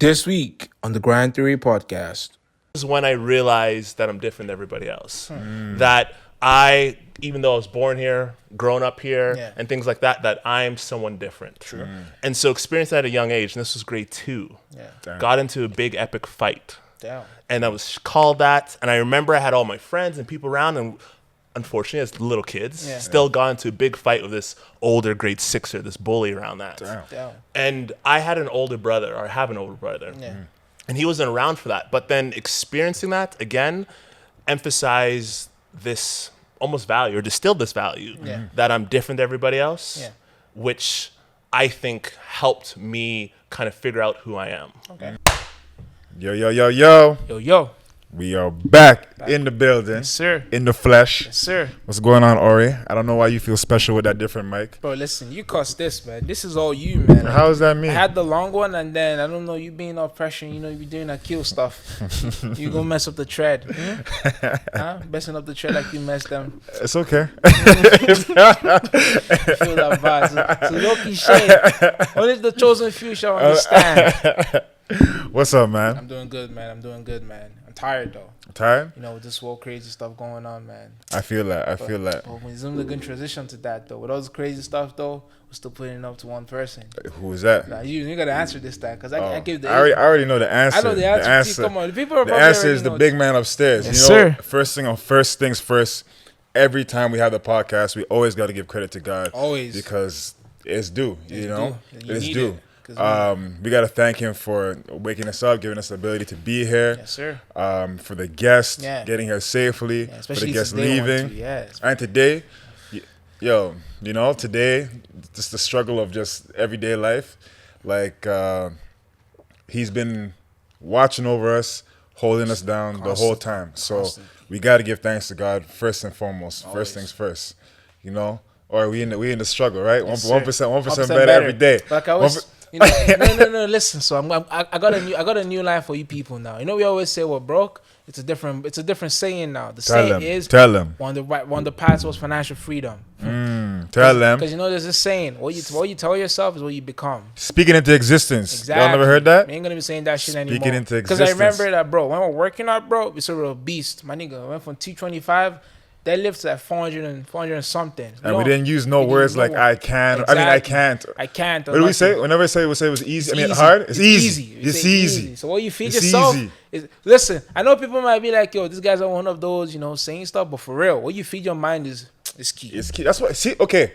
This week on the Grand Theory podcast. This is when I realized that I'm different than everybody else. That I, even though I was born here, grown up here, and things like that, that I'm someone different. True. And so experienced that at a young age, and this was grade 2. Got into a big epic fight. And I was called that, and I remember I had all my friends and people around, and unfortunately, as little kids, still got into a big fight with this older grade 6er, this bully around that. And I had an older brother, or I have an older brother. And he wasn't around for that. But then experiencing that, again, emphasized this almost value, or distilled this value, that I'm different than everybody else, which I think helped me kind of figure out who I am. Yo. Yo. We are back in the building. Yes, sir. In the flesh. Yes, sir. What's going on, Ori? I don't know why you feel special with that different mic. Bro, listen, you cost this, man. This is all you, man. How does that mean? I had the long one, and then, I don't know, you being all pressure, you know, you be doing that kill stuff. You gonna mess up the tread. Messing up the tread like you messed them. It's okay. Feel that vibe. So low-key shade. Only the chosen few shall understand. What's up, man? I'm doing good, man. I'm tired, though. Tired? You know, with this whole crazy stuff going on, man. I feel that. But when Zoom, a good transition to that, though. With all this crazy stuff, though, we're still putting it up to one person. Who is that? Nah, you got to answer this time, because I give the... I already know the answer. I know the answer. Come on. The people are the answer is the big man upstairs. Yes, you know, sir. First things first, every time we have the podcast, we always got to give credit to God. Always. Because it's due, you know? It's due. We got to thank him for waking us up, giving us the ability to be here. Yes, sir. For the guests getting here safely, for the guests leaving. And today, today, just the struggle of just everyday life. Like, he's been watching over us, holding us down the whole time. So we got to give thanks to God first and foremost. Always. First things first, you know? Or we in the struggle, right? Yes, 1% better every day. Like I always, no. Listen. So I got a new line for you people now. You know, we always say we're broke. It's a different saying now. The saying is, tell them. One of the paths was financial freedom. Tell them. Because you know, there's this saying: what you tell yourself is what you become. Speaking into existence. Exactly. Y'all never heard that? We ain't gonna be saying that shit anymore. Speaking into existence. Because I remember that, bro. When we're working out, bro, we saw a beast. My nigga went from 225. That lived to like 400 and something. And we didn't use no words like I can. Exactly. I mean, I can't. I can't. What do we say? Whenever we say it was easy. I mean, hard? It's easy. It's easy. So what you feed yourself is... Listen, I know people might be like, yo, this guy's not one of those, you know, saying stuff. But for real, what you feed your mind is key. It's key. That's what... See, okay.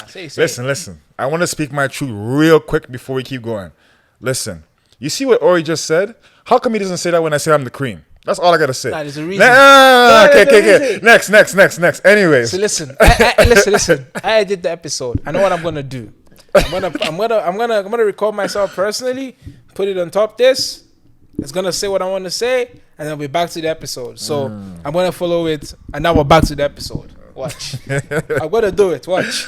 Say Listen. I want to speak my truth real quick before we keep going. Listen. You see what Ori just said? How come he doesn't say that when I say I'm the cream? That's all I gotta say. There's a reason. Okay. Next. Anyways. So listen. Listen. I did the episode. I know what I'm gonna do. I'm gonna record myself personally, put it on top this. It's gonna say what I want to say, and then we'll be back to the episode. So I'm gonna follow it, and now we're back to the episode. Watch. I'm gonna do it. Watch.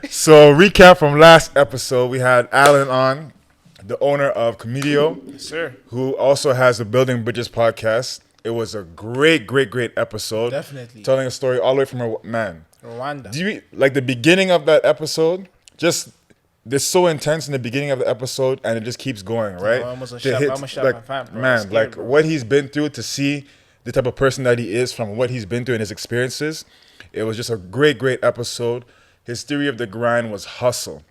So recap from last episode, we had Alan on, the owner of Comedio, yes, sir, who also has a Building Bridges podcast. It was a great episode. Definitely. Telling a story all the way from Rwanda. Do you like the beginning of that episode? Just it's so intense in the beginning of the episode, and it just keeps going, right? I'm almost shot my fan, bro. Man, scared, like bro. what he's been through, to see the type of person that he is from what he's been through and his experiences. It was just a great episode. His theory of the grind was hustle.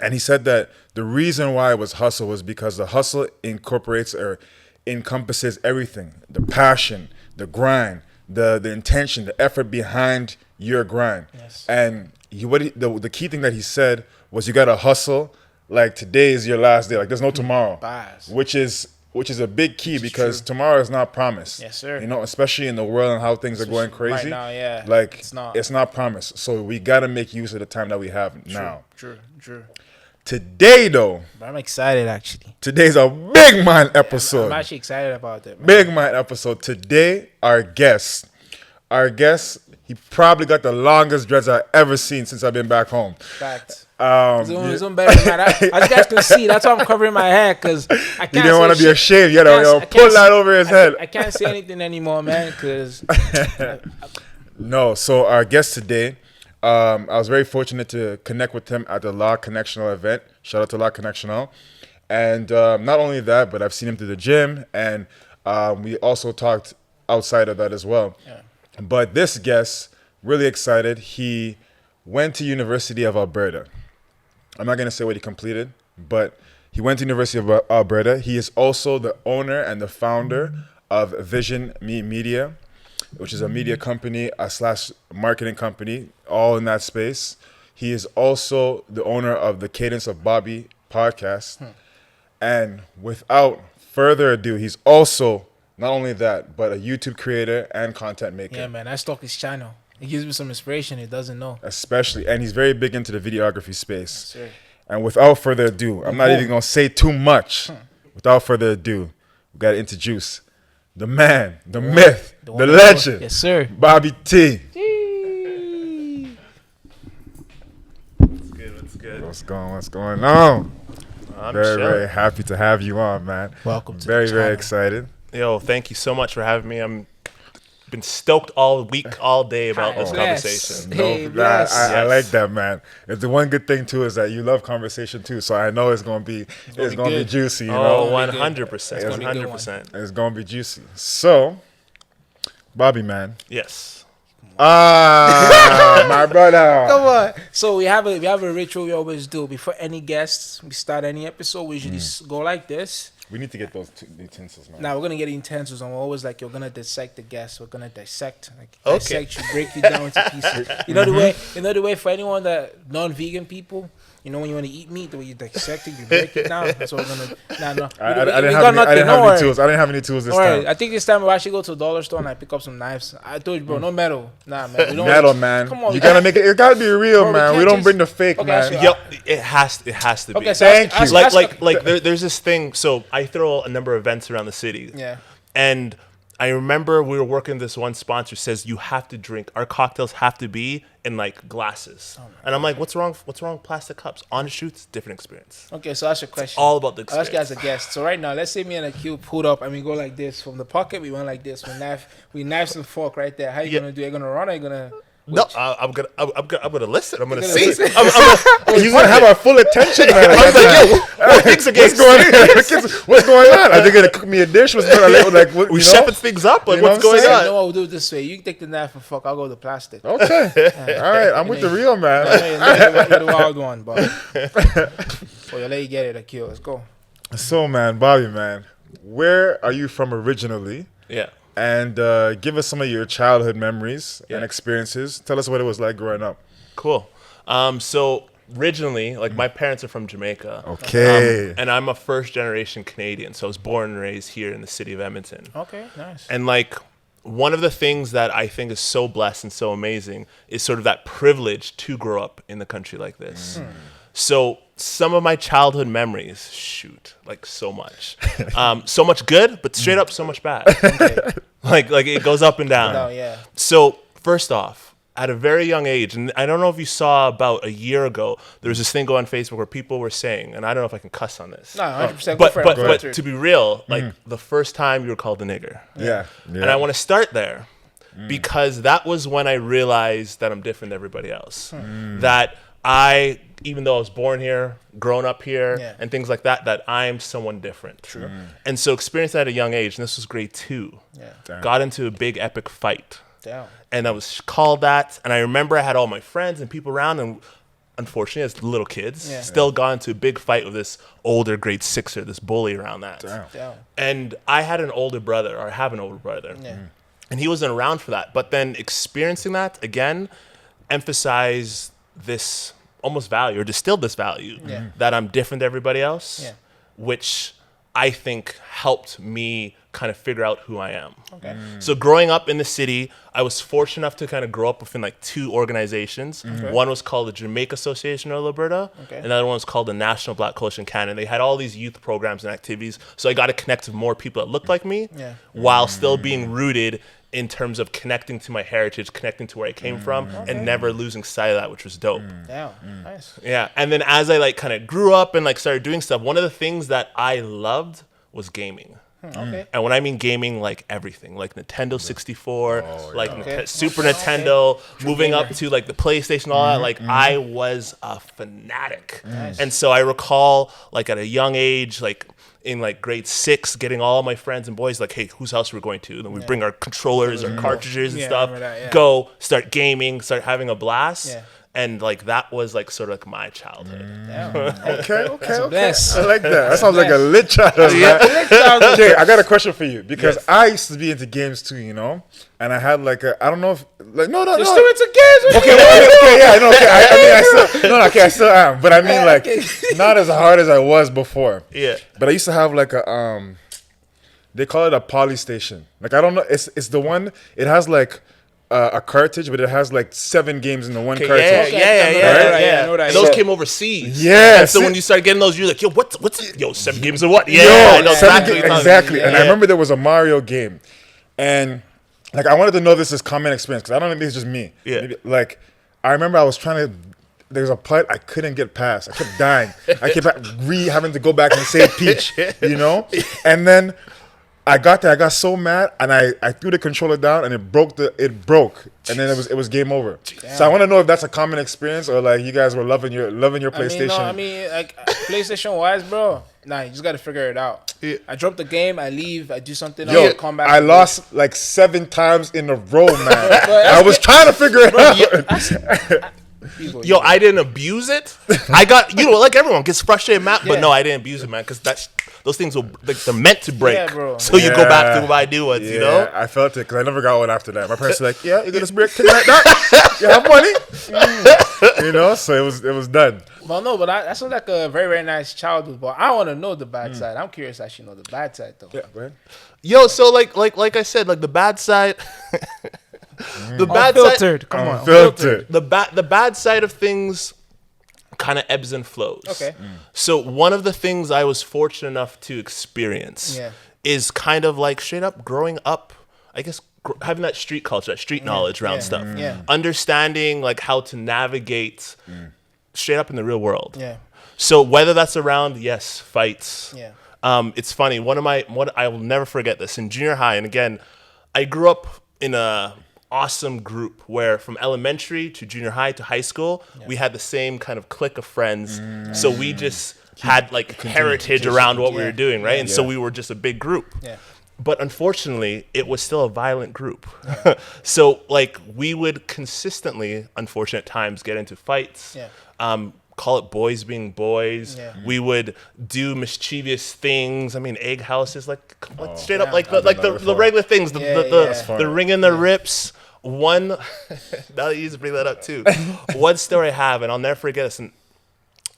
And he said that the reason why it was hustle was because the hustle incorporates or encompasses everything. The passion, the grind, the intention, the effort behind your grind. Yes. And the key thing that he said was you got to hustle like today is your last day. Like there's no tomorrow. Which is a big key because tomorrow is not promised. Yes, sir. You know, especially in the world and how things are going crazy. Right now, Like it's not promised. So we got to make use of the time that we have now. True. Today, though. But I'm excited, actually. Today's a big man episode. I'm actually excited about it, man. Big man episode. Today, our guest, he probably got the longest dreads I've ever seen since I've been back home. Fact. It's better, man. As you guys can see, that's why I'm covering my head, because I can't. You didn't want to be ashamed. You gotta pull that over his head. I can't say anything anymore, man, because... No, so our guest today, I was very fortunate to connect with him at the Law Connectional event. Shout out to Law Connectional. And not only that, but I've seen him through the gym, and we also talked outside of that as well. Yeah. But this guest, really excited. He went to University of Alberta. I'm not going to say what he completed, but he went to University of Alberta. He is also the owner and the founder of Vision Me Media, which is a media company slash marketing company, all in that space. He is also the owner of the Cadence of Bobby podcast. And without further ado, he's also not only that, but a YouTube creator and content maker. Yeah, man, I stalk his channel. It gives me some inspiration he doesn't know. Especially, and he's very big into the videography space. Yes, sir. And without further ado, I'm not even going to say too much. Without further ado, we got to introduce the man, the myth, the legend. Yes, sir. Bobby T. What's good? What's going on? I'm Very happy to have you on, man. Welcome to very, the very channel. excited. Yo, thank you so much for having me. I'm been stoked all week, all day about this Bless. conversation. Hey, No, bless. I like that, man. It's the one good thing too is that you love conversation too. So I know it's gonna be gonna be good. juicy. You Oh, know, 100%. gonna be a good 100%. it's gonna be juicy. So, Bobby, man. Yes. My brother. Come on. So we have a ritual we always do before any guests. We start any episode. We usually go like this. We need to get those utensils, man. Now we're gonna get utensils, and we're always like, you're gonna dissect the guests. We're gonna dissect, Okay. dissect you, break you down into pieces. You know the way. You know the way for anyone that non-vegan people. You know when you want to eat meat, the way you dissect it, you break it down. That's what we're gonna. No. I didn't have any tools. I didn't have any tools this time. I think this time we'll actually go to the dollar store and I pick up some knives. I told you, bro, no metal. Nah, man. We don't Metal, man. Come on, you gotta make it. It gotta be real, Bro, we man. We can't don't just- bring the fake, Okay, man. so- Yo, it has to be. Okay, so Thank you. Like there's this thing. So I throw a number of events around the city. Yeah. And I remember we were working this one sponsor says you have to drink, our cocktails have to be in like glasses. And I'm like, what's wrong with plastic cups? On the shoots, different experience. Okay, so that's your question. All about the I'll ask you as experience. a guest. So right now, let's say me and Akil pulled up and we go like this. From the pocket, we went like this. We knife and fork right there. How you Yeah. gonna do? You gonna run or you gonna... No, I'm gonna listen. I'm gonna You're see. gonna listen? He's gonna have our full attention, man. I'm like, yo, things are getting What's going on? Are they gonna cook me a dish? What's going on? Like, what, we you know? chefing things up. Like, You know what's what I'm going saying? on? You know what we'll do it this way. You can take the knife and fork. I'll go with the plastic. Okay. All right. I'm with the real man. You're the wild one, but... Well, I'll let you get it, Akil. Let's go. So, man, Bobby, man, where are you from originally? Yeah. And give us some of your childhood memories Yeah. and experiences. Tell us what it was like growing up. Cool. So originally, like my parents are from Jamaica. Okay. And I'm a first generation Canadian. So I was born and raised here in the city of Edmonton. Okay, nice. And like one of the things that I think is so blessed and so amazing is sort of that privilege to grow up in the country like this. So some of my childhood memories, like so much. So much good, but straight up so much bad. like it goes up and down. No, yeah. So first off, at a very young age, and I don't know if you saw about a year ago, there was this thing going on Facebook where people were saying, and I don't know if I can cuss on this. No, 100%. But Go for it. to be real, like the first time you were called a nigger. Yeah. And I want to start there because that was when I realized that I'm different than everybody else. That I, even though I was born here, grown up here, Yeah. and things like that, that I'm someone different. True. And so experienced that at a young age, and this was grade 2. Yeah. Damn. Got into a big epic fight. Down. And I was called that. And I remember I had all my friends and people around, and unfortunately, as little kids, Yeah. still got into a big fight with this older grade 6er, this bully around that. Damn. Down. And I had an older brother, or I have an older brother. Yeah. And he wasn't around for that. But then experiencing that, again, emphasized this almost value, or distilled this value, Yeah. that I'm different than everybody else, Yeah. which I think helped me kind of figure out who I am. Okay. So growing up in the city, I was fortunate enough to kind of grow up within like 2 organizations. One was called the Jamaican Association of Alberta. Okay. And another one was called the National Black Coalition Canada. They had all these youth programs and activities. So I got to connect with more people that looked like me Yeah. while still being rooted in terms of connecting to my heritage, connecting to where I came from, and never losing sight of that, which was dope. Down. Nice. Yeah. And then as I like kind of grew up and like started doing stuff, one of the things that I loved was gaming. Okay. And when I mean gaming, like everything, like Nintendo 64, like Okay. Super Nintendo, moving up to like the PlayStation, all that. Like I was a fanatic, and so I recall like at a young age, like in like grade 6, getting all my friends and boys like, hey, whose house we're going to? And then we bring our controllers, our cartridges and Yeah, I stuff. remember that, yeah. Go start gaming, start having a blast. Yeah. And like that was like sort of like my childhood. Okay. Bless. I like that. That sounds like a lit childhood. Okay, I got a question for you because I used to be into games too, you know, and I had like I don't know if like no. You're still into games. Okay, I still am, but I mean like not as hard as I was before. Yeah. But I used to have like a they call it a Polystation. Like I don't know, it's the one. It has like a cartridge, but it has like 7 games in the one cartridge. Yeah. I know that. And those came overseas. Yeah. And so when you start getting those, you're like, yo, what's 7 games of what? Yeah, Yo, I know exactly. And I remember there was a Mario game, and like I wanted to know this is common experience because I don't think this is just me. Yeah. Maybe, like I remember I was trying to. There's a part I couldn't get past. I kept dying. I kept having to go back and save Peach, you know. And then I got there. I got so mad, and I threw the controller down, and it broke. And then it was game over. Damn. So I want to know if that's a common experience, or like you guys were loving your PlayStation. I mean, like PlayStation wise, bro. Nah, you just got to figure it out. Yeah. I drop the game, I leave, I do something else, come back. I lost like 7 times in a row, man. I was trying to figure it out. Yo, I didn't abuse it. I got, like everyone gets frustrated, Matt, but no, I didn't abuse it, man, because those things will, like, they're meant to break. Yeah, bro. So you go back to my new ones, you know? I felt it because I never got one after that. My parents were like, yeah, you're going to break like that? You have money? You know, so it was done. Well, no, but that sounds like a very, very nice childhood. But I want to know the bad side. I'm curious to actually know the bad side, though. Yeah, go ahead. Yo, so like I said, like the bad side... The bad Unfiltered. side, Come on. Unfiltered. The bad side of things kind of ebbs and flows. Okay. So one of the things I was fortunate enough to experience is kind of like straight up growing up, I guess, having that street culture, that street knowledge around stuff. Yeah. Understanding like how to navigate straight up in the real world. Yeah. So whether that's around, fights. Yeah. It's funny. I will never forget this in junior high. And again, I grew up in a awesome group where from elementary to junior high to high school, we had the same kind of clique of friends. So we just had like heritage around what we were doing, right? And so we were just a big group. Yeah. But unfortunately, it was still a violent group. Yeah. So like we would consistently, unfortunate times, get into fights. Yeah. Call it boys being boys. Yeah. We would do mischievous things. I mean, egg houses, like straight up, like the regular things, the ring in the rips. One, now that you just bring that up too. One story I have, and I'll never forget this. And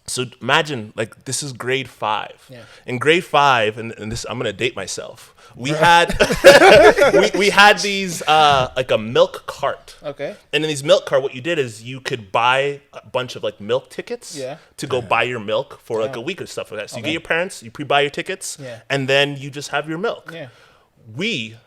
so imagine, like, this is grade 5. Yeah. In grade 5, and this, I'm gonna date myself. We had we had these like a milk cart. Okay. And in these milk cart, what you did is you could buy a bunch of like milk tickets to go buy your milk for like a week or stuff like that. So you get your parents, you pre-buy your tickets, and then you just have your milk. Yeah. We,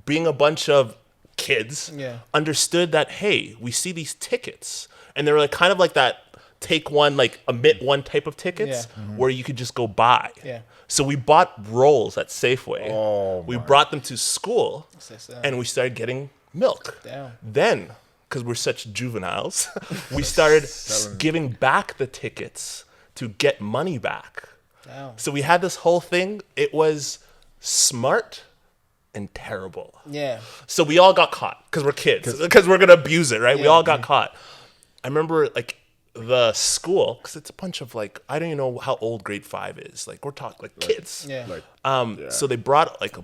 being a bunch of kids, understood that, hey, we see these tickets, and they were like kind of like that take one, like omit one type of tickets where you could just go buy. Yeah. So we bought rolls at Safeway. We brought them to school, and we started getting milk. Damn. Then, because we're such juveniles, we started giving back the tickets to get money back. Damn. So we had this whole thing. It was smart and terrible. Yeah. So we all got caught because we're kids, because we're gonna abuse it, right? We all got caught. I remember like the school, because it's a bunch of like, I don't even know how old grade 5 is. Like we're talking like kids. Yeah. So they brought like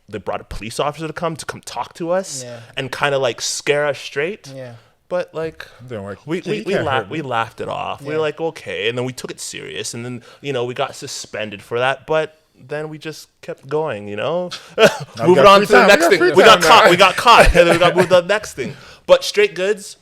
they brought a police officer to come talk to us and kind of like scare us straight. Yeah. But like we laughed it off. Yeah. We were like, okay, and then we took it serious, and then we got suspended for that, but then we just kept going, Moving on to the next thing. We got caught, and then we got moved to the next thing. But straight goods,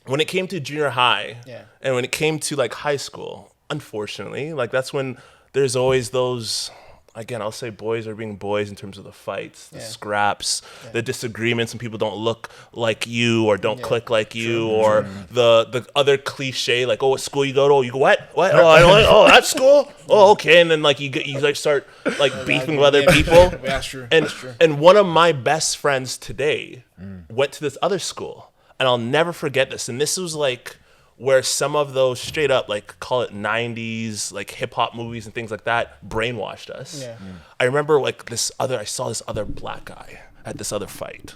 when it came to junior high, and when it came to like high school, unfortunately, like that's when there's always those, again, I'll say boys are being boys in terms of the fights, the scraps, the disagreements, and people don't look like you or don't click like you, or the other cliche like, oh, what school you go to? Oh, you go what? Oh, I don't. Oh, that school. Oh, okay. And then like you like start like beefing with other people. That's true. And one of my best friends today went to this other school, and I'll never forget this. And this was like where some of those straight up, like, call it 90s, like hip hop movies and things like that brainwashed us. Yeah. I remember like I saw this other black guy at this other fight.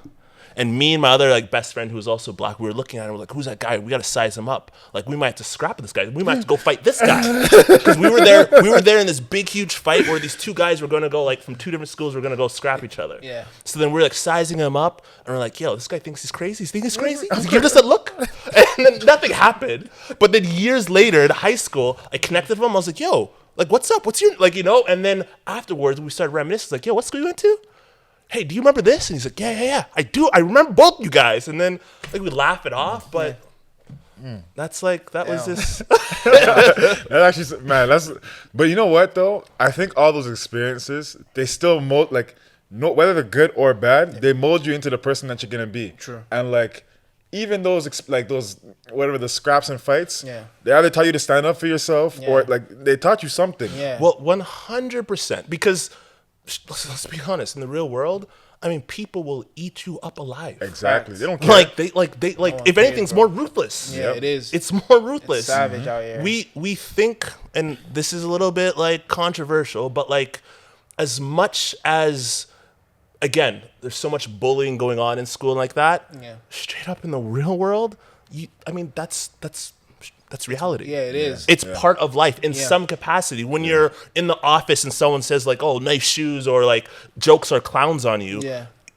And me and my other like best friend who was also black, we were looking at him, we're like, who's that guy? We got to size him up. Like, we might have to scrap with this guy. We might have to go fight this guy. Because we were there in this big, huge fight where these two guys were going to go, like, from two different schools, were going to go scrap each other. Yeah. So then we're like sizing him up, and we're like, yo, this guy thinks he's crazy. He's thinking he's crazy? He's giving us that look? And then nothing happened. But then years later in high school, I connected with him. I was like, yo, like, what's up? What's your, like, you know? And then afterwards, we started reminiscing. Like, yo, what school you went to? Hey, do you remember this? And he's like, yeah, I do. I remember both you guys. And then like we laugh it off, but that's like, that was this. That actually, man, but you know what though? I think all those experiences, they still mold, like, no, whether they're good or bad, they mold you into the person that you're going to be. True. And like, even those, like those, whatever, the scraps and fights, they either tell you to stand up for yourself or like they taught you something. Yeah. Well, 100%, because let's be honest, in the real world, I mean, people will eat you up alive. Exactly. They don't care. Like they if anything's more ruthless. Yeah, it is. It's more ruthless. It's savage out here. We think, and this is a little bit like controversial, but like, as much as, again, there's so much bullying going on in school and like that. Yeah. Straight up in the real world, I mean, that's reality. Yeah, it is. It's part of life in some capacity. When you're in the office and someone says like, oh, nice shoes, or like jokes or clowns on you,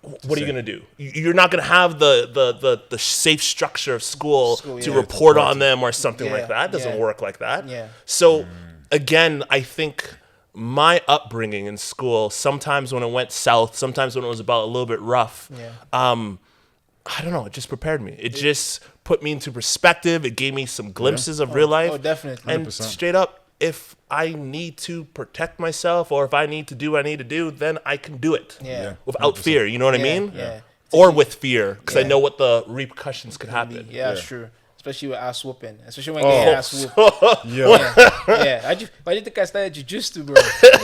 what are you going to do? You're not going to have the safe structure of school to report on them or something like that. It doesn't work like that. Yeah. So again, I think my upbringing in school, sometimes when it went south, sometimes when it was about a little bit rough, I don't know, it just prepared me. It just put me into perspective. It gave me some glimpses of real life. Oh, definitely. 100%. And straight up, if I need to protect myself or if I need to do what I need to do, then I can do it without 100%. Fear. You know what I mean? Yeah. Or with fear, because I know what the repercussions could happen. Yeah, that's true. Especially with ass whooping. Especially when getting ass whooped. Yeah. Why do you think I started jiu-jitsu, bro?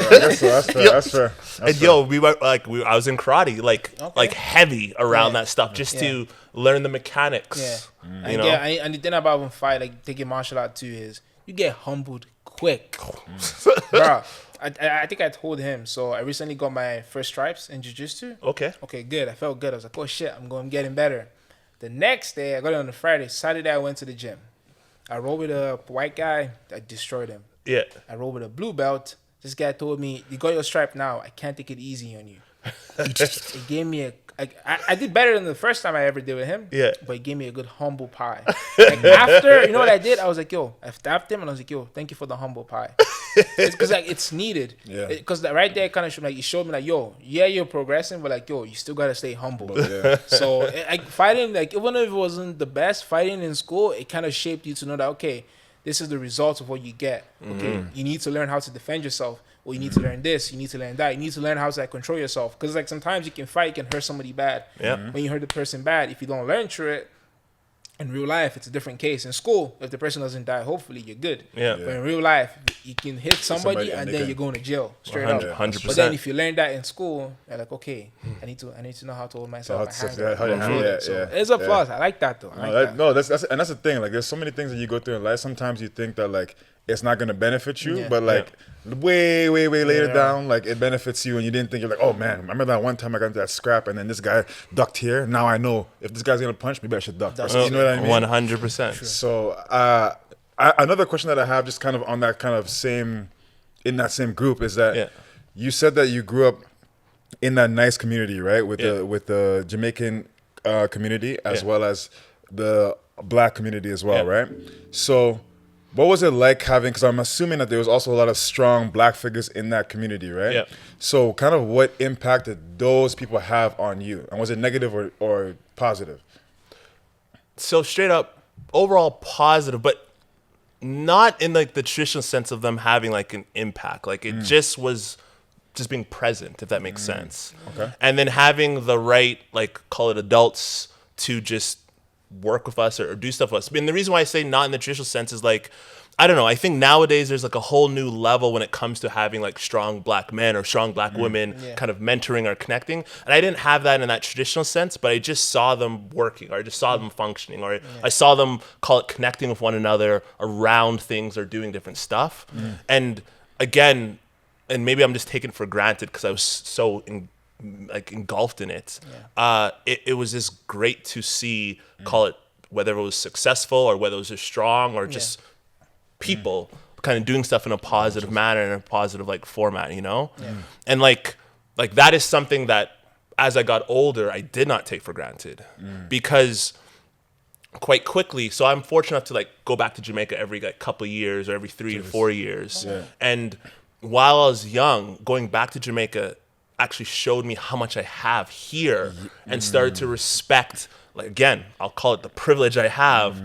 That's fair. And yo, we were like, I was in karate, like heavy around that stuff, just to learn the mechanics. Yeah. You know? And the thing about when fight, like taking martial art too, is you get humbled quick. Bro, I think I told him. So I recently got my first stripes in jiu-jitsu. Okay, good. I felt good. I was like, oh shit, I'm getting better. The next day, I got it on a Friday. Saturday, I went to the gym. I rolled with a white guy. I destroyed him. Yeah. I rolled with a blue belt. This guy told me, you got your stripe now. I can't take it easy on you. It gave me I did better than the first time I ever did with him. Yeah. But it gave me a good humble pie. Like after, you know what I did? I was like, yo, I tapped him and I was like, yo, thank you for the humble pie. Because like it's needed. Yeah. Because right there kind of showed, like, you showed me like, yo, yeah, you're progressing, but like, yo, you still gotta stay humble. So fighting, like, even if it wasn't the best, fighting in school, it kind of shaped you to know that, okay, this is the result of what you get. Okay, you need to learn how to defend yourself. Or you need to learn this, you need to learn that. You need to learn how to control yourself. Because like sometimes you can fight, you can hurt somebody bad. Yeah. When you hurt the person bad, if you don't learn through it, in real life, it's a different case. In school, if the person doesn't die, hopefully you're good. Yeah. But in real life, you can hit somebody and then you're going to jail straight up. 100%. But then if you learn that in school, you're like, okay, I need to know how to hold myself. So it's a plus. I like that though. That's the thing. Like, there's so many things that you go through in life. Sometimes you think that like it's not gonna benefit you, but like way later down, like it benefits you, and you didn't think. You're like, oh man, remember that one time I got into that scrap, and then this guy ducked here. Now I know if this guy's gonna punch, maybe I should duck. You know what I mean? 100%. So another question that I have, just kind of on that kind of in that same group, is that you said that you grew up in that nice community, right? With the Jamaican community as well as the black community as well, right? So what was it like having, because I'm assuming that there was also a lot of strong black figures in that community, right? Yeah. So kind of what impact did those people have on you? And was it negative or positive? So straight up, overall positive, but not in like the traditional sense of them having like an impact. Like it just was just being present, if that makes sense. Okay. And then having the right, like, call it adults to just work with us or do stuff with us. I mean, the reason why I say not in the traditional sense is like, I don't know. I think nowadays there's like a whole new level when it comes to having like strong black men or strong black women kind of mentoring or connecting. And I didn't have that in that traditional sense, but I just saw them working, or I just saw them functioning, or I saw them, call it, connecting with one another around things or doing different stuff. And again, and maybe I'm just taking it for granted because I was so engulfed in it. It was just great to see, call it, whether it was successful or whether it was just strong or just people kind of doing stuff in a positive manner, in a positive like format, you know? And like that is something that as I got older, I did not take for granted because quite quickly, so I'm fortunate enough to like go back to Jamaica every like couple of years or every 3 to 4 years. And while I was young, going back to Jamaica actually showed me how much I have here and started to respect, like, again, I'll call it the privilege I have,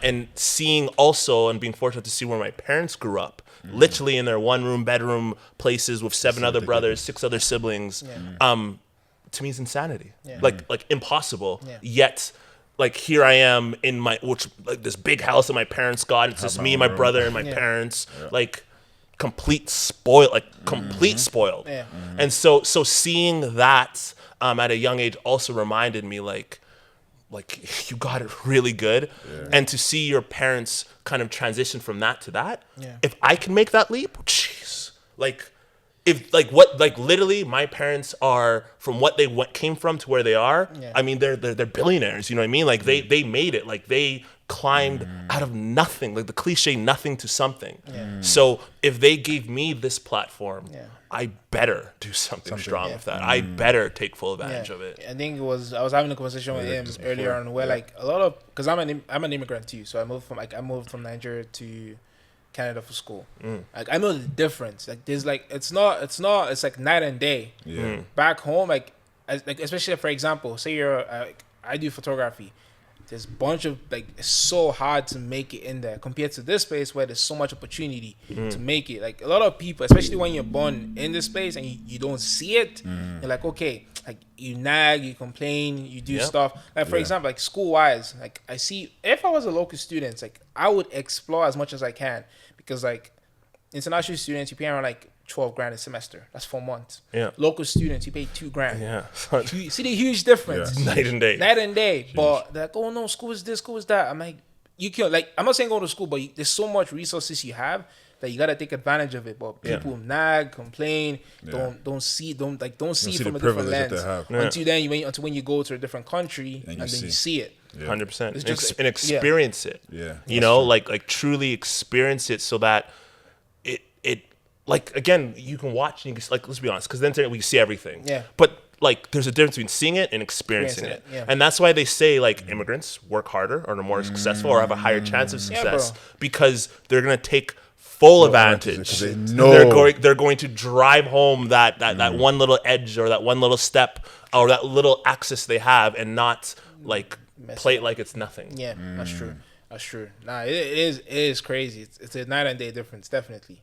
and seeing also and being fortunate to see where my parents grew up, literally in their bedroom places with 7 other brothers, 6 other siblings, to me is insanity, like impossible. Yet, like, here I am in this big house that my parents got. It's just me, my brother, and my parents, like complete spoiled. And so seeing that at a young age also reminded me like you got it really good. And to see your parents kind of transition from that to that, if I can make that leap, jeez, literally my parents are from what they came from to where they are. I mean, they're billionaires, you know what I mean? Like they made it, like they climbed out of nothing, like the cliche nothing to something. So if they gave me this platform, I better do something strong with that. I better take full advantage of it. I think I was having a conversation with him earlier on where like a lot of, because I'm an immigrant too, so I moved from Nigeria to Canada for school. Like I know the difference. Like there's like it's like night and day. Back home, like especially for example, say you're I do photography. There's a bunch of like it's so hard to make it in there compared to this space where there's so much opportunity to make it. Like a lot of people, especially when you're born in this space and you don't see it, you're like, okay, like you nag, you complain, you do stuff. Like for example, like school wise, like I see if I was a local student, like I would explore as much as I can because like international students you pay around like 12 grand a semester. That's 4 months. Local students, you pay 2 grand. You see the huge difference. Night and day. Huge. But they're like, oh no, school is this, school is that. I'm like, you can like, I'm not saying go to school, but there's so much resources you have that you gotta take advantage of it. But people nag, complain, don't see it from a different lens. Until when you go to a different country and then you see it. 100%. And experience it. You know, like truly experience it so that it like, again, you can watch and you can, like, let's be honest, because the internet, we see everything. But, like, there's a difference between seeing it and experiencing it. And that's why they say, like, immigrants work harder or are more successful or have a higher chance of success because they're going to take full advantage. They know. They're going to drive home that one little edge or that one little step or that little access they have and not, like, play it like it's nothing. That's true. That's true. Nah, it is crazy. It's a night and day difference, definitely.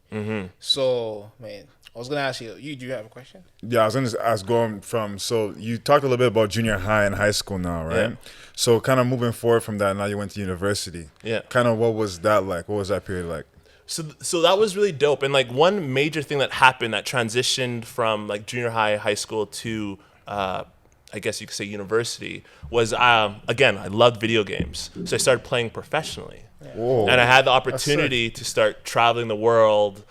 So, man, I was gonna ask you. Do you have a question? Yeah, I was gonna ask going from. So you talked a little bit about junior high and high school now, right? So kind of moving forward from that, now you went to university. Kind of what was that like? What was that period like? So that was really dope. And like one major thing that happened that transitioned from like junior high school to I guess you could say university was again, I loved video games, so I started playing professionally. And I had the opportunity to start traveling the world,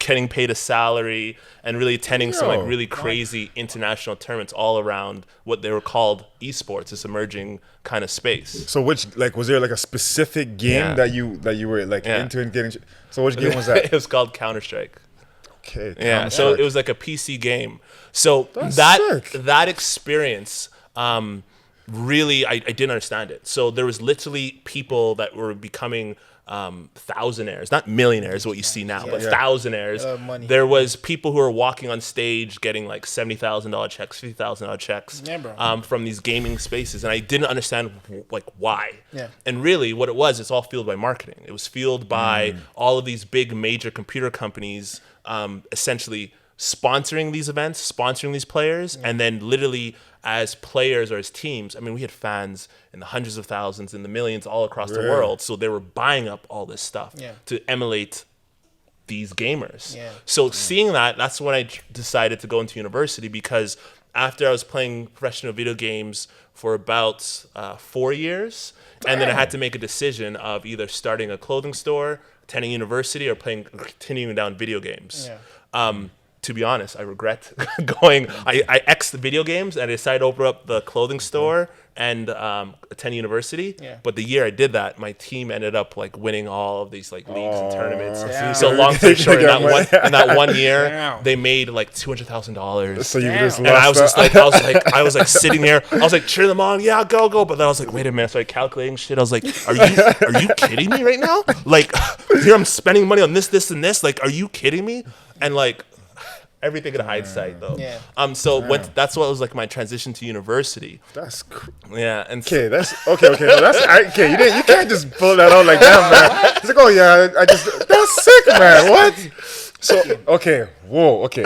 getting paid a salary, and really attending some like really crazy international tournaments all around what they were called esports, this emerging kind of space. So which, like, was there like a specific game that you were like into and getting? So which game was that? It was called Counter-Strike. Okay. So it was like a PC game. So that experience, really, I didn't understand it. So there was literally people that were becoming thousandaires, not millionaires, what you see now, but thousandaires. There was people who were walking on stage getting like $70,000 checks, $50,000 checks from these gaming spaces, and I didn't understand like why. And really, what it was, it's all fueled by marketing. It was fueled by all of these big major computer companies essentially sponsoring these events, sponsoring these players, and then literally as players or as teams, I mean, we had fans in the hundreds of thousands, in the millions all across the world. So they were buying up all this stuff to emulate these gamers. So seeing that's when I decided to go into university, because after I was playing professional video games for about 4 years, and then I had to make a decision of either starting a clothing store, attending university, or continuing down video games. To be honest, I regret going. I X'd the video games and I decided to open up the clothing store and attend university. But the year I did that, my team ended up like winning all of these like leagues and tournaments. So long story short, in that one year, they made like $200,000. So you just and I was like sitting there. I was like cheering them on. Yeah, go. But then I was like, wait a minute. So I calculating shit. I was like, are you kidding me right now? Like here I'm spending money on this, and this. Like, are you kidding me? And like. Everything in hindsight, though. That's what was like my transition to university. That's and okay. That's okay. No, that's okay. You can't just pull that out like that, man. It's like, oh yeah, that's sick, man. What? So okay, whoa, okay.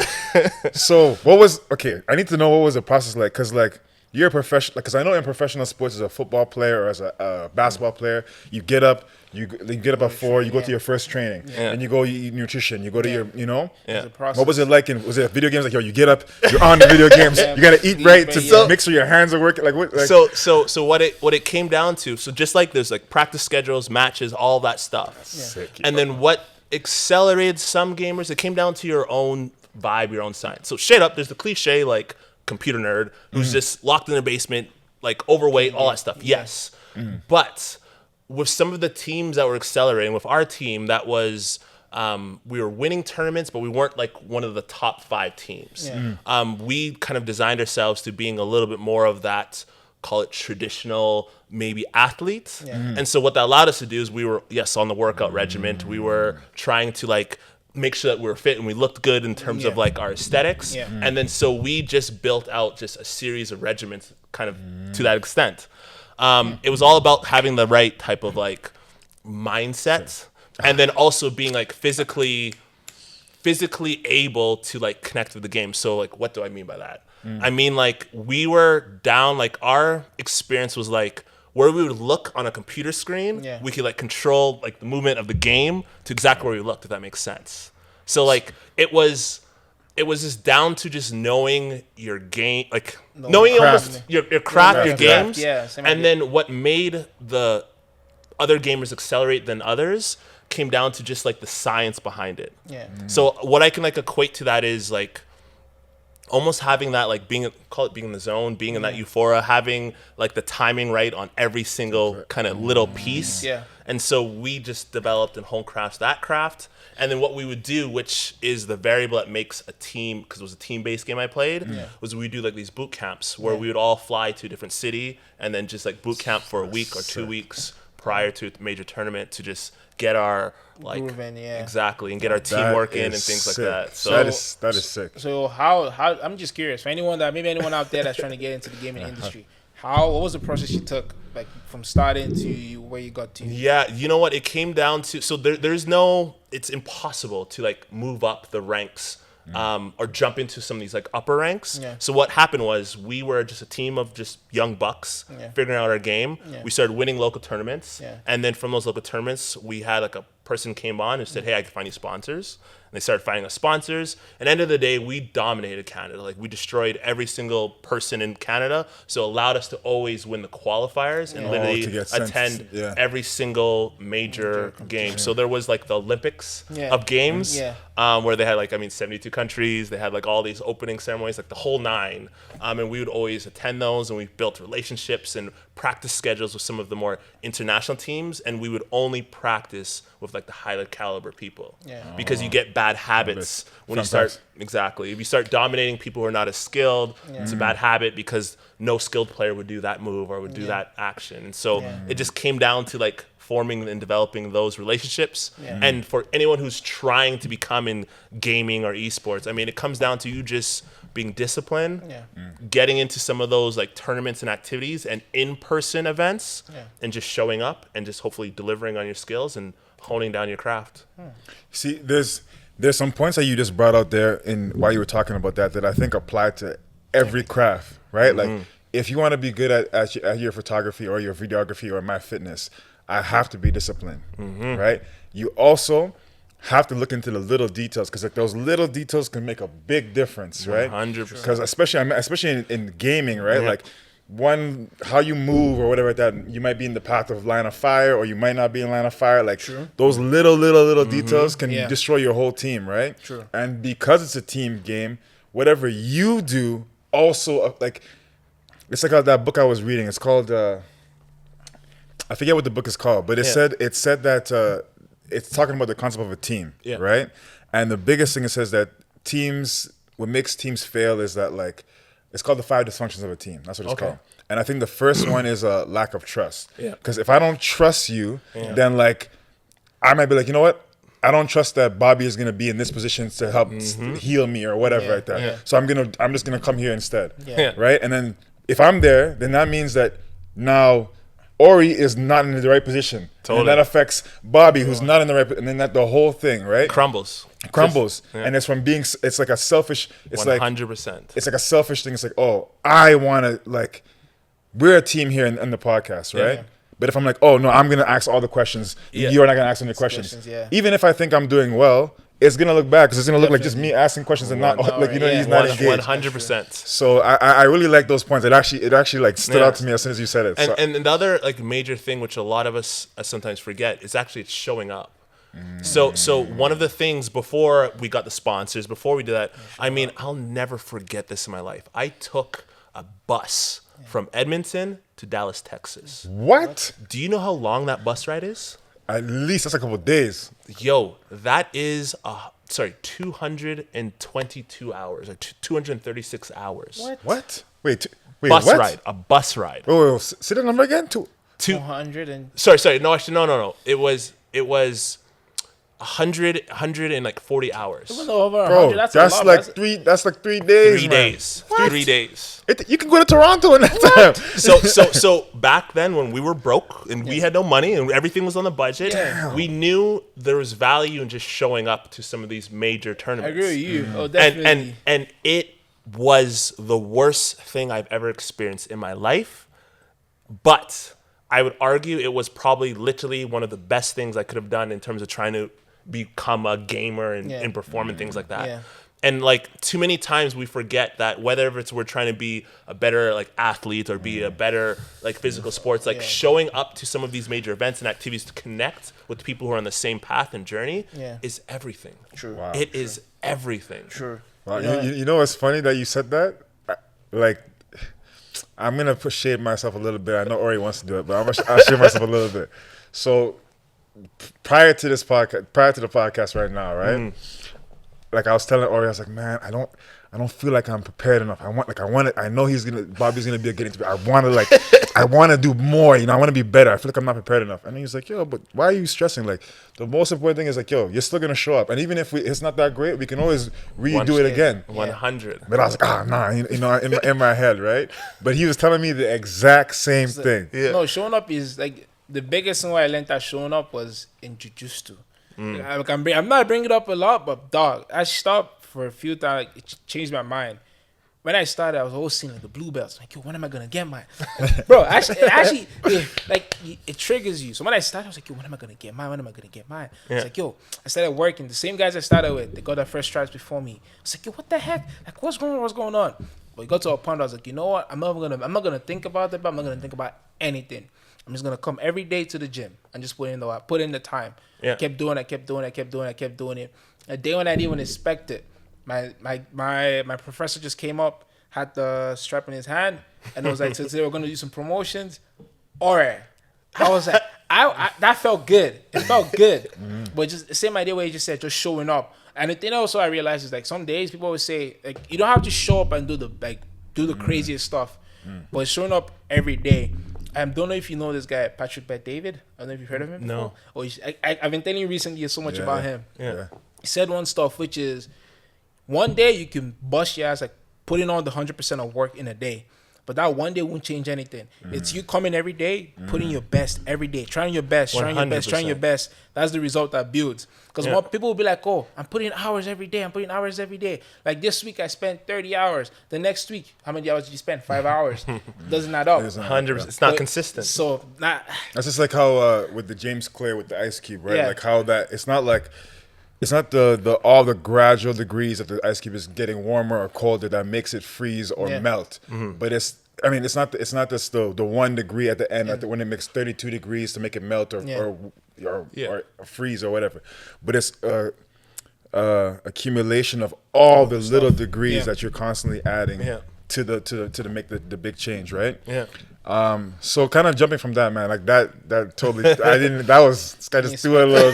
So what was okay? I need to know what was the process like, because like you're a professional. Because I know in professional sports, as a football player or as a basketball player, you get up. You get up at 4, you go to your first training, and you go you eat nutrition, you go to your, what was it like was it video games? Like, yo, you get up, you're on the video games, you gotta eat right to make sure your hands are working, like what? Like, so what it came down to, so just like there's like practice schedules, matches, all that stuff, sick, and then what accelerated some gamers, it came down to your own vibe, your own science. So straight up, there's the cliche like computer nerd who's just locked in their basement, like overweight, all that stuff. Yes, but with some of the teams that were accelerating, with our team, that was we were winning tournaments, but we weren't like one of the top 5 teams. We kind of designed ourselves to being a little bit more of that, call it traditional, maybe athlete. And so what that allowed us to do is we were, on the workout regiment. We were trying to like make sure that we were fit and we looked good in terms of like our aesthetics. And then so we just built out just a series of regiments kind of to that extent. It was all about having the right type of like mindset, and then also being like physically able to like connect with the game. So like, what do I mean by that? I mean, like, we were down, like our experience was like where we would look on a computer screen, we could like control like the movement of the game to exactly where we looked, if that makes sense. So like it was just down to just knowing your game, like knowing almost your craft, your games. And then what made the other gamers accelerate than others came down to just like the science behind it. So what I can like equate to that is like almost having that like being in the zone, being in that euphoria, having like the timing right on every single kind of little piece. And so we just developed and home crafts that craft. And then what we would do, which is the variable that makes a team, because it was a team-based game I played, was we do like these boot camps where we would all fly to a different city and then just like boot camp for a week or 2 weeks prior to a major tournament to just get our like exactly and get our teamwork in and things like that. So that is sick. So how I'm just curious for anyone out there that's trying to get into the gaming industry. What was the process you took, like from starting to where you got to? Yeah, you know what? It came down to, so it's impossible to like move up the ranks or jump into some of these like upper ranks. So what happened was we were just a team of just young bucks figuring out our game. We started winning local tournaments. And then from those local tournaments, we had like a person came on and said, hey, I can find you sponsors. And they started finding us sponsors. And at the end of the day, we dominated Canada. Like, we destroyed every single person in Canada. So it allowed us to always win the qualifiers and literally attend every single major game. So there was like the Olympics of games where they had like, 72 countries. They had like all these opening ceremonies, like the whole 9. And we would always attend those, and we built relationships and practice schedules with some of the more international teams. And we would only practice with like the higher caliber people because you get bad habits when you start if you start dominating people who are not as skilled. It's a bad habit because no skilled player would do that move or would do that action. And so it just came down to like forming and developing those relationships. And for anyone who's trying to become in gaming or esports, it comes down to you just being disciplined, getting into some of those like tournaments and activities and in-person events, and just showing up and just hopefully delivering on your skills and honing down your craft. See, there's there's some points that you just brought out there in while you were talking about that I think apply to every craft, right? Like if you want to be good at your photography or your videography or my fitness, I have to be disciplined, right? You also have to look into the little details, because like those little details can make a big difference, right? 100%. Because especially in gaming, right? Like how you move or whatever like that, you might be in the path of line of fire or you might not be in line of fire. Like those little details can destroy your whole team, right? True. And because it's a team game, whatever you do also, like, it's like that book I was reading. It's called I forget what the book is called, but it said that it's talking about the concept of a team, right? And the biggest thing it says that what makes teams fail is that, like, it's called the 5 dysfunctions of a team. That's what it's called. And I think the first one is a lack of trust. Because if I don't trust you, then, like, I might be like, you know what? I don't trust that Bobby is gonna be in this position to help heal me or whatever like that. So I'm just gonna come here instead, right? And then if I'm there, then that means that now Ori is not in the right position. Totally. And that affects Bobby, who's not in the right, and then the whole thing, right? Crumbles. And it's from being, it's like a selfish, it's 100%. It's like a selfish thing. It's like, oh, I want to, like, we're a team here in the podcast, right? But if I'm like, oh no, I'm gonna ask all the questions, you're not gonna ask any questions. Even if I think I'm doing well, it's gonna look bad because it's gonna look like just me asking questions and not like, you know, he's not engaged. 100%. So I really like those points. It actually like stood out to me as soon as you said it. And the other like major thing which a lot of us sometimes forget is actually it's showing up. So one of the things before we got the sponsors, before we did that, I mean, I'll never forget this in my life. I took a bus from Edmonton to Dallas, Texas. What? Do you know how long that bus ride is? At least that's a couple of days. Yo, that is 222 hours or 236 hours. What? Wait, bus what? ride, a bus ride. Oh, say the number again. 200 and sorry. No, actually, no. It was 140 hours. Bro, that's like 3 days. 3 days. What? 3 days. You can go to Toronto in that time. So back then when we were broke and we had no money and everything was on the budget, we knew there was value in just showing up to some of these major tournaments. I agree with you. Oh, definitely. And it was the worst thing I've ever experienced in my life, but I would argue it was probably literally one of the best things I could have done in terms of trying to become a gamer and perform and things like that. Yeah. And like too many times we forget that whether it's we're trying to be a better like athlete or be a better like physical sports, like showing up to some of these major events and activities to connect with people who are on the same path and journey is everything. True. Wow. It is everything. True. Wow. You know what's funny that you said that? Like, I'm going to shade myself a little bit. I know Ori wants to do it, but I'll shade myself a little bit. So prior to the podcast right now, right? Like I was telling Ori, I was like, man, I don't feel like I'm prepared enough. I know Bobby's gonna be a good interview. I want to do more, you know, I want to be better. I feel like I'm not prepared enough. And he's like, yo, but why are you stressing? Like, the most important thing is like, yo, you're still gonna show up. And even if it's not that great, we can always redo it again. 100. But I was like, nah, you know, in my head, right? But he was telling me the exact same thing. No, showing up is like the biggest thing why I learned that showing up was in jiu-jitsu. I'm not bringing it up a lot, but dog, I stopped for a few times. Like, it changed my mind. When I started, I was always seeing like the blue belts. Like, yo, when am I gonna get mine? Bro, it triggers you. So when I started, I was like, yo, when am I gonna get mine? I was like, yo, I started working. The same guys I started with, they got their first stripes before me. I was like, yo, what the heck? Like, what's going on? But it got to a point where I was like, you know what? I'm not gonna think about it, but I'm not gonna think about anything. I'm just gonna come every day to the gym and just put in the time. I kept doing it. A day when I didn't even expect it, my professor just came up, had the strap in his hand, and it was like, since they were gonna do some promotions, alright. I was like, I that felt good. It felt good, but just the same idea where you just said, just showing up. And the thing also I realized is like some days people always say like you don't have to show up and do the craziest stuff, but showing up every day. I don't know if you know this guy, Patrick Bet-David. I don't know if you've heard of him before. No. I've been telling you recently so much about him. Yeah. He said one stuff, which is one day you can bust your ass, like putting on the 100% of work in a day. but that one day won't change anything. It's you coming every day, putting your best every day, trying your best, trying your best, trying your best. That's the result that builds. Because people will be like, oh, I'm putting hours every day. Like this week I spent 30 hours. The next week, how many hours did you spend? 5 hours. Doesn't add up. 100%. It's not consistent. So that's just like how with the James Clear with the ice cube, right? Yeah. Like how that it's not the all the gradual degrees that the ice cube is getting warmer or colder that makes it freeze or melt. But it's not just the 1 degree at the end when it makes 32 degrees to make it melt or freeze or whatever. But it's accumulation of all the little degrees that you're constantly adding to make the big change, right? Yeah. So kind of jumping from that, man, like that totally, this guy just threw a little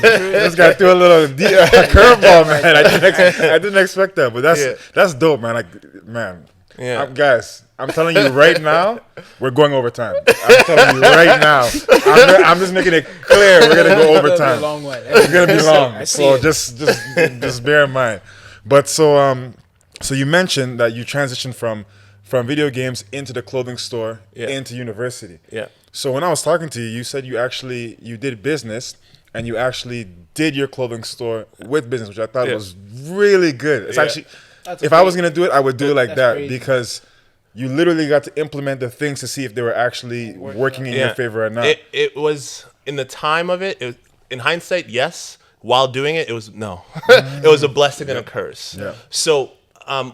curveball, man. I didn't expect that, but that's dope, man. Like, man, guys, I'm telling you right now, we're going overtime. I'm telling you right now, I'm just making it clear we're gonna go overtime. It's gonna be long, so just bear in mind. But so you mentioned that you transitioned from video games into the clothing store into university. Yeah. So when I was talking to you, you said you did business and you actually did your clothing store with business, which I thought was really good. It's actually, if I was gonna do it, I would do it like that because you literally got to implement the things to see if they were actually working in your favor or not. It was in the time of it. In hindsight, yes. While doing it, it was no. It was a blessing and a curse. Yeah. So.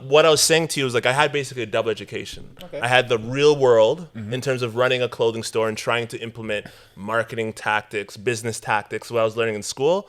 What I was saying to you was like I had basically a double education. Okay. I had the real world in terms of running a clothing store and trying to implement marketing tactics, business tactics, what I was learning in school.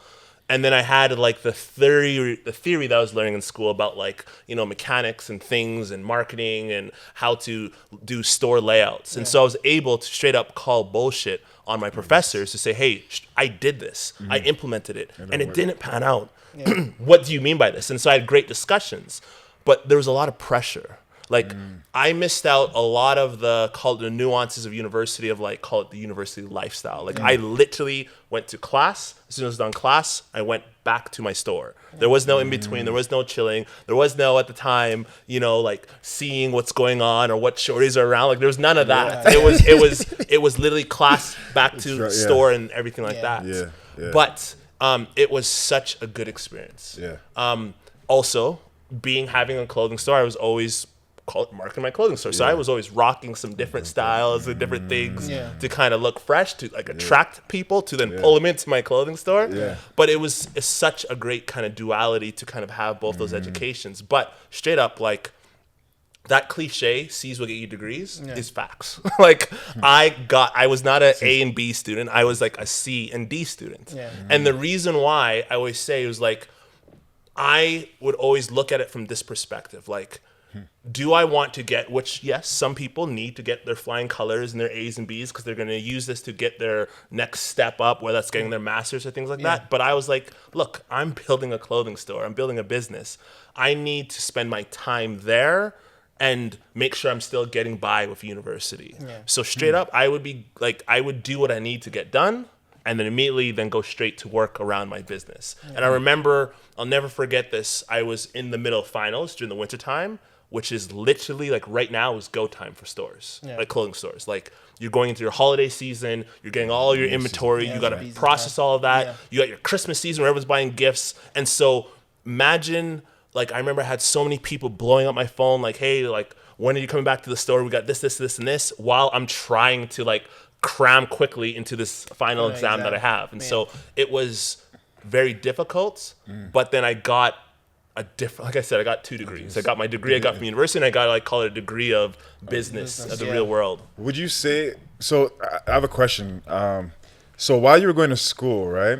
And then I had like the theory that I was learning in school about like, mechanics and things and marketing and how to do store layouts. And so I was able to straight up call bullshit on my professors to say, hey, I did this. I implemented it and it didn't pan out. Yeah. What do you mean by this? And so I had great discussions. But there was a lot of pressure. Like I missed out a lot of the nuances of university of like call it the university lifestyle. Like I literally went to class. As soon as I was done class, I went back to my store. There was no in between. There was no chilling. There was no at the time, like seeing what's going on or what shorties are around. Like there was none of that. Yeah. It was literally class back to store and everything like that. Yeah. Yeah. But it was such a good experience. Yeah. Also. Having a clothing store, I was always marketing my clothing store. So I was always rocking some different styles and different things to kind of look fresh, to like attract people, to then pull them into my clothing store. Yeah. But it's such a great kind of duality to kind of have both those educations. But straight up, like that cliche, C's will get you degrees, is facts. Like I was not an A and B student. I was like a C and D student. Yeah. And the reason why I always say it was like, I would always look at it from this perspective. Like, do I want to get, which, yes, some people need to get their flying colors and their A's and B's because they're going to use this to get their next step up, whether that's getting their master's or things like that. But I was like, look, I'm building a clothing store. I'm building a business. I need to spend my time there and make sure I'm still getting by with university. Yeah. So straight up, I would do what I need to get done. And then immediately go straight to work around my business. Mm-hmm. And I remember, I'll never forget this. I was in the middle of finals during the wintertime, which is literally like right now is go time for stores, like clothing stores. Like you're going into your holiday season, you're getting all your inventory, you got to process all of that. Yeah. You got your Christmas season where everyone's buying gifts. And so imagine, like I remember I had so many people blowing up my phone like, hey, like when are you coming back to the store? We got this, and this, while I'm trying to like cram quickly into this final exam that I have. And so it was very difficult, but then I got a different, like I said, I got 2 degrees. I got my degree I got from university, and I got like call it a degree of business of the real world. Would you say, so I have a question. So while you were going to school, right,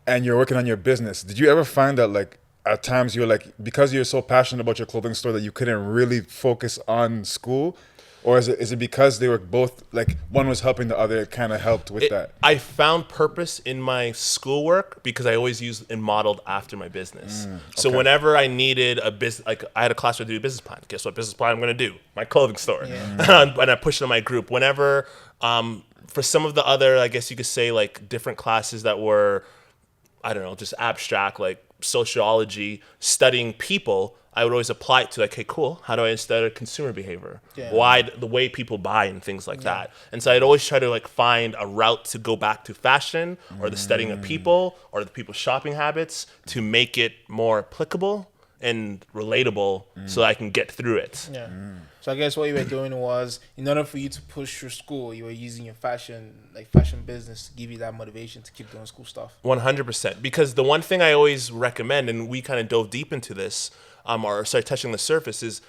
and you're working on your business, did you ever find that like at times you were like, because you're so passionate about your clothing store that you couldn't really focus on school? Or is it because they were both, like, one was helping the other, it kind of helped with that? I found purpose in my schoolwork because I always used and modeled after my business. So whenever I needed a business, like I had a class where I do a business plan. Guess what business plan I'm going to do? My clothing store. Yeah. And I pushed it in my group. Whenever, for some of the other, I guess you could say, like, different classes that were, I don't know, just abstract, like sociology, studying people, I would always apply it to like, okay, cool. How do I study consumer behavior? Yeah. Why the way people buy and things like that. And so I'd always try to like find a route to go back to fashion or the studying of people or the people's shopping habits to make it more applicable and relatable so I can get through it. Yeah. So I guess what you were doing was, in order for you to push through school, you were using your fashion business to give you that motivation to keep doing school stuff. 100%. Because the one thing I always recommend, and we kind of dove deep into this, or started touching the surface, is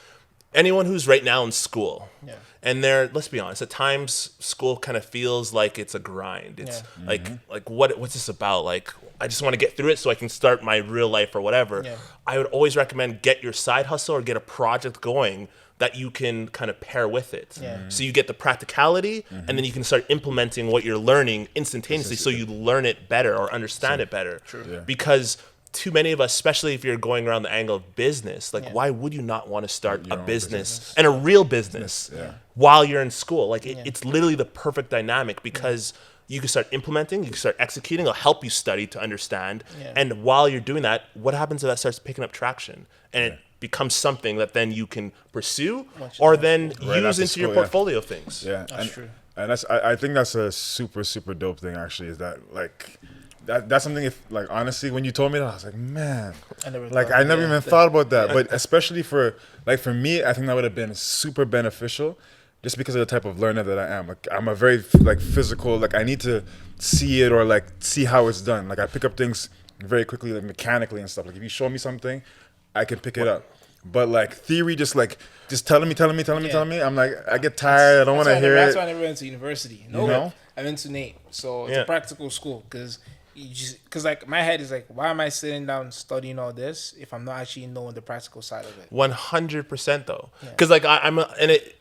anyone who's right now in school. Yeah. And let's be honest, at times school kind of feels like it's a grind. It's like what's this about? Like, I just want to get through it so I can start my real life or whatever. Yeah. I would always recommend get your side hustle or get a project going that you can kind of pair with it. Yeah. So you get the practicality and then you can start implementing what you're learning instantaneously so you learn it better or understand it better. True. Yeah. Because too many of us, especially if you're going around the angle of business, like why would you not want to start a business and a real business while you're in school? Like it's literally the perfect dynamic because you can start implementing, you can start executing, it'll help you study to understand. Yeah. And while you're doing that, what happens if that starts picking up traction? And it becomes something that then you can pursue or then use into your portfolio of things. Yeah, That's true. And I think that's a super, super dope thing actually, is that like that's something, if like honestly when you told me that, I was like, man, I never even thought about that. But especially for me, I think that would have been super beneficial just because of the type of learner that I am. Like I'm a very like physical, like I need to see it or like see how it's done. Like I pick up things very quickly, like mechanically and stuff. Like if you show me something, I can pick it up. But like theory, just telling me. I'm like, I get tired. I don't want to hear it. That's why I never went to university. No, you know? I went to Nate, so it's a practical school because like my head is like, why am I sitting down studying all this if I'm not actually knowing the practical side of it? 100% though, because like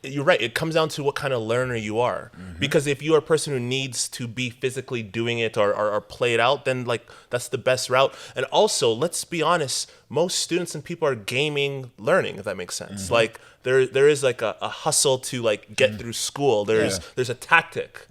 you're right. It comes down to what kind of learner you are. Because if you are a person who needs to be physically doing it or play it out, then like that's the best route. And also, let's be honest, most students and people are gaming learning, if that makes sense. Like there is like a hustle to like get through school. There's a tactic.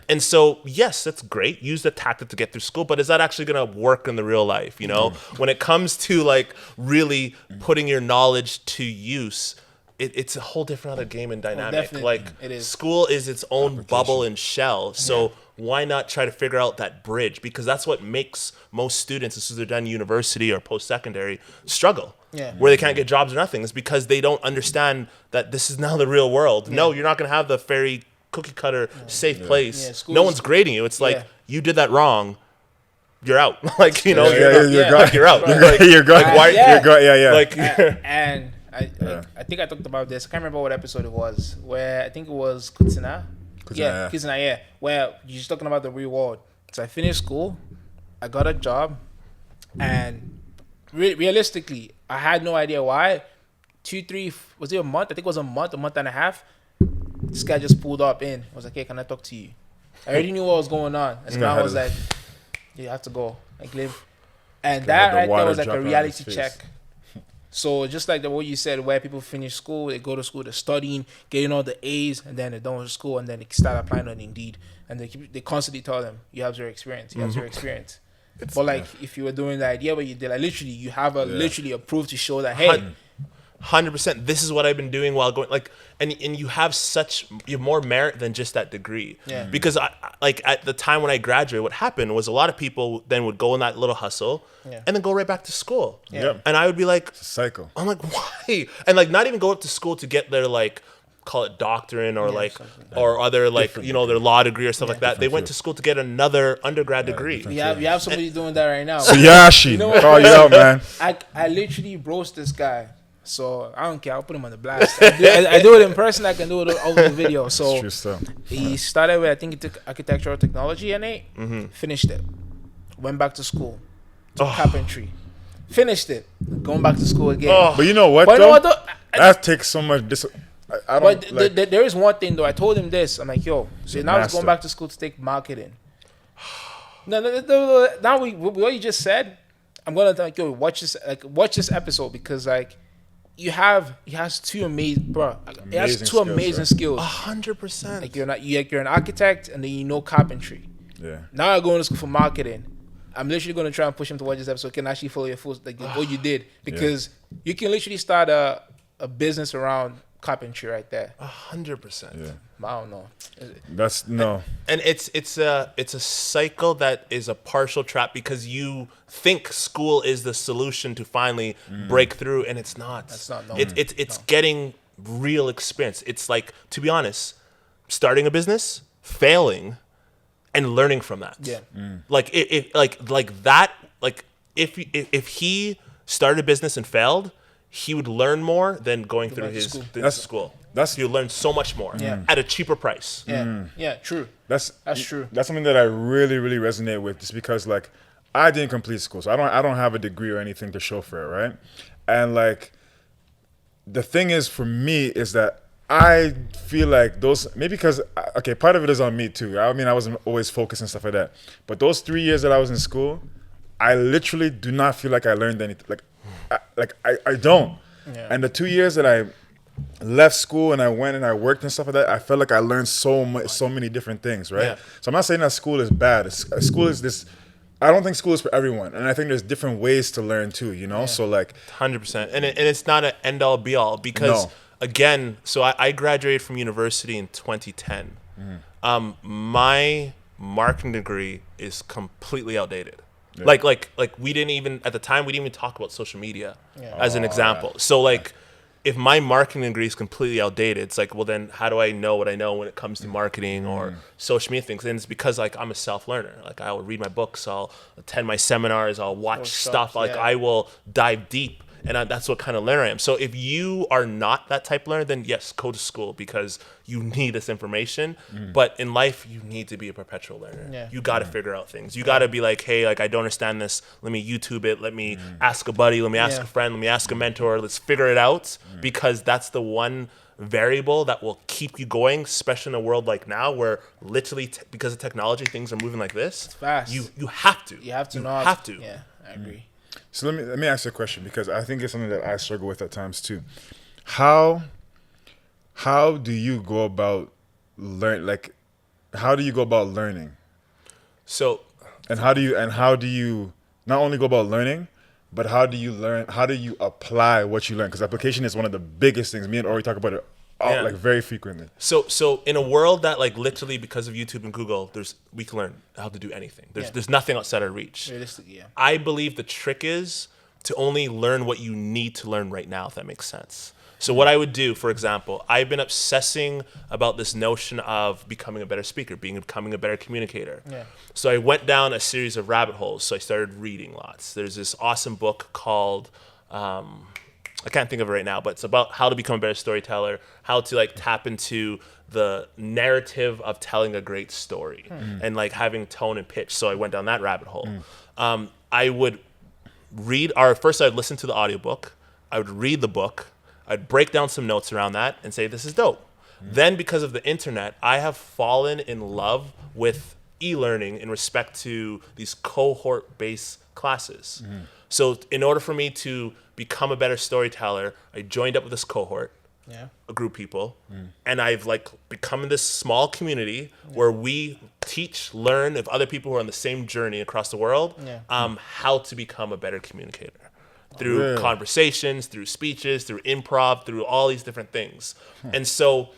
And so yes, that's great. Use the tactic to get through school, but is that actually gonna work in the real life? You know, when it comes to like really putting your knowledge to use, it's a whole different other game and dynamic. Like it is. School is its own bubble and shell. So why not try to figure out that bridge? Because that's what makes most students, as soon as they're done university or post-secondary, struggle. Where they can't get jobs or nothing, is because they don't understand that this is now the real world. No, you're not going to have the fairy cookie cutter safe place. No one's grading you. It's like, you did that wrong. You're out. Like, you know, you're out. You're going. Like, and I think I talked about this. I can't remember what episode it was. Where I think it was Kutsina. Kutsina. Where you're just talking about the reward. So I finished school, I got a job, and realistically, I had no idea why. 2-3 was it a month? I think it was a month and a half. This guy just pulled up in. I was like, hey, can I talk to you? I already knew what was going on. And so I was like, you have to go. Like live. And that right there was like a reality check. So just like what you said, where people finish school, they go to school, they're studying, getting all the A's, and then they're done with school, and then they start applying on Indeed, and they constantly tell them, you have zero experience, you have zero experience. But like if you were doing the idea what you did, like literally you have literally a proof to show that, hey, 100%. This is what I've been doing while going, like, and you have more merit than just that degree. Because I like at the time when I graduated, what happened was a lot of people then would go in that little hustle and then go right back to school. And I would be like, it's a cycle. I'm like, why? And like not even go up to school to get their like, call it doctorate or like or other like different, their law degree or stuff like that. They went to school to get another undergrad degree. You have somebody doing that right now. So Yashi, call you out, man. I literally broached this guy. So I don't care. I'll put him on the blast. I do it in person. I can do it over the video. So true stuff. He started with, I think he took architectural technology in it. Finished it. Went back to school. Took carpentry. Finished it. Going back to school again. But you know what? That takes so much. There is one thing though. I told him this. I'm like, yo. So now he's going back to school to take marketing. No. Now what you just said. I'm gonna like, yo, watch this episode because like. He has two amazing skills. 100%. Like you're an architect and then you know carpentry. Now I go into school for marketing. I'm literally going to try and push him to watch this episode. Can actually follow your full like what you did, because you can literally start a business around carpentry right there. 100%. Yeah. I don't know. That's no. And it's a cycle that is a partial trap, because you think school is the solution to finally break through, and it's not. That's not. No. It's getting real experience. It's like, to be honest, starting a business, failing, and learning from that. Yeah. Like if he started a business and failed, he would learn more than going through his school. You learn so much more at a cheaper price. Yeah. Yeah. True. That's true. That's something that I really, really resonate with, just because like I didn't complete school, so I don't have a degree or anything to show for it, right? And like the thing is for me is that I feel like those, maybe because, okay, part of it is on me too. I mean, I wasn't always focused and stuff like that. But those 3 years that I was in school, I literally do not feel like I learned anything. I don't. Yeah. And the 2 years that I left school and I went and I worked and stuff like that, I felt like I learned so many different things, right? Yeah. So I'm not saying that school is bad. School is this, I don't think school is for everyone. And I think there's different ways to learn too, you know? So like 100%. And it's not an end all be all, because again, so I graduated from university in 2010. My marketing degree is completely outdated. Yeah. Like we didn't even, at the time, we didn't even talk about social media as an example. So like, if my marketing degree is completely outdated, it's like, well then how do I know what I know when it comes to marketing or social media things? And it's because like I'm a self-learner. Like I will read my books, I'll attend my seminars, I'll watch stuff. Like I will dive deep. And that's what kind of learner I am. So if you are not that type of learner, then yes, go to school, because you need this information. But in life, you need to be a perpetual learner. Yeah. You got to figure out things. You got to be like, hey, like I don't understand this. Let me YouTube it. Let me ask a buddy. Let me ask a friend. Let me ask a mentor. Let's figure it out, because that's the one variable that will keep you going, especially in a world like now where literally because of technology, things are moving like this. It's fast. You have to. You have to know. Have to. Yeah, I agree. So let me ask you a question, because I think it's something that I struggle with at times too. How do you go about how do you go about learning? So how do you not only go about learning, but how do you apply what you learn? Because application is one of the biggest things. Me and Ori talk about it like very frequently. So in a world that like literally because of YouTube and Google, we can learn how to do anything. There's nothing outside our reach. Realistically, yeah. I believe the trick is to only learn what you need to learn right now, if that makes sense. So what I would do, for example, I've been obsessing about this notion of becoming a better speaker, becoming a better communicator. Yeah. So I went down a series of rabbit holes. So I started reading lots. There's this awesome book called, I can't think of it right now, but it's about how to become a better storyteller, how to like tap into the narrative of telling a great story and like having tone and pitch. So I went down that rabbit hole. I would first I'd listen to the audiobook. I would read the book. I'd break down some notes around that and say, this is dope. Then because of the internet, I have fallen in love with e-learning in respect to these cohort-based classes. So in order for me to become a better storyteller, I joined up with this cohort, a group of people, and I've like become this small community where we teach, learn of other people who are on the same journey across the world, how to become a better communicator. Through conversations, through speeches, through improv, through all these different things. And so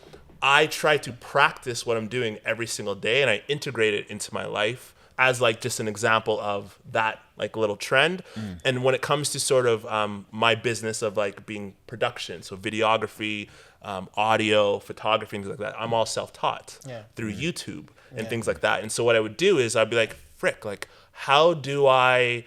I try to practice what I'm doing every single day, and I integrate it into my life as like just an example of that like little trend. And when it comes to sort of my business of like being production, so videography, audio, photography, things like that, I'm all self-taught through YouTube and things like that. And so what I would do is I'd be like, frick, like how do I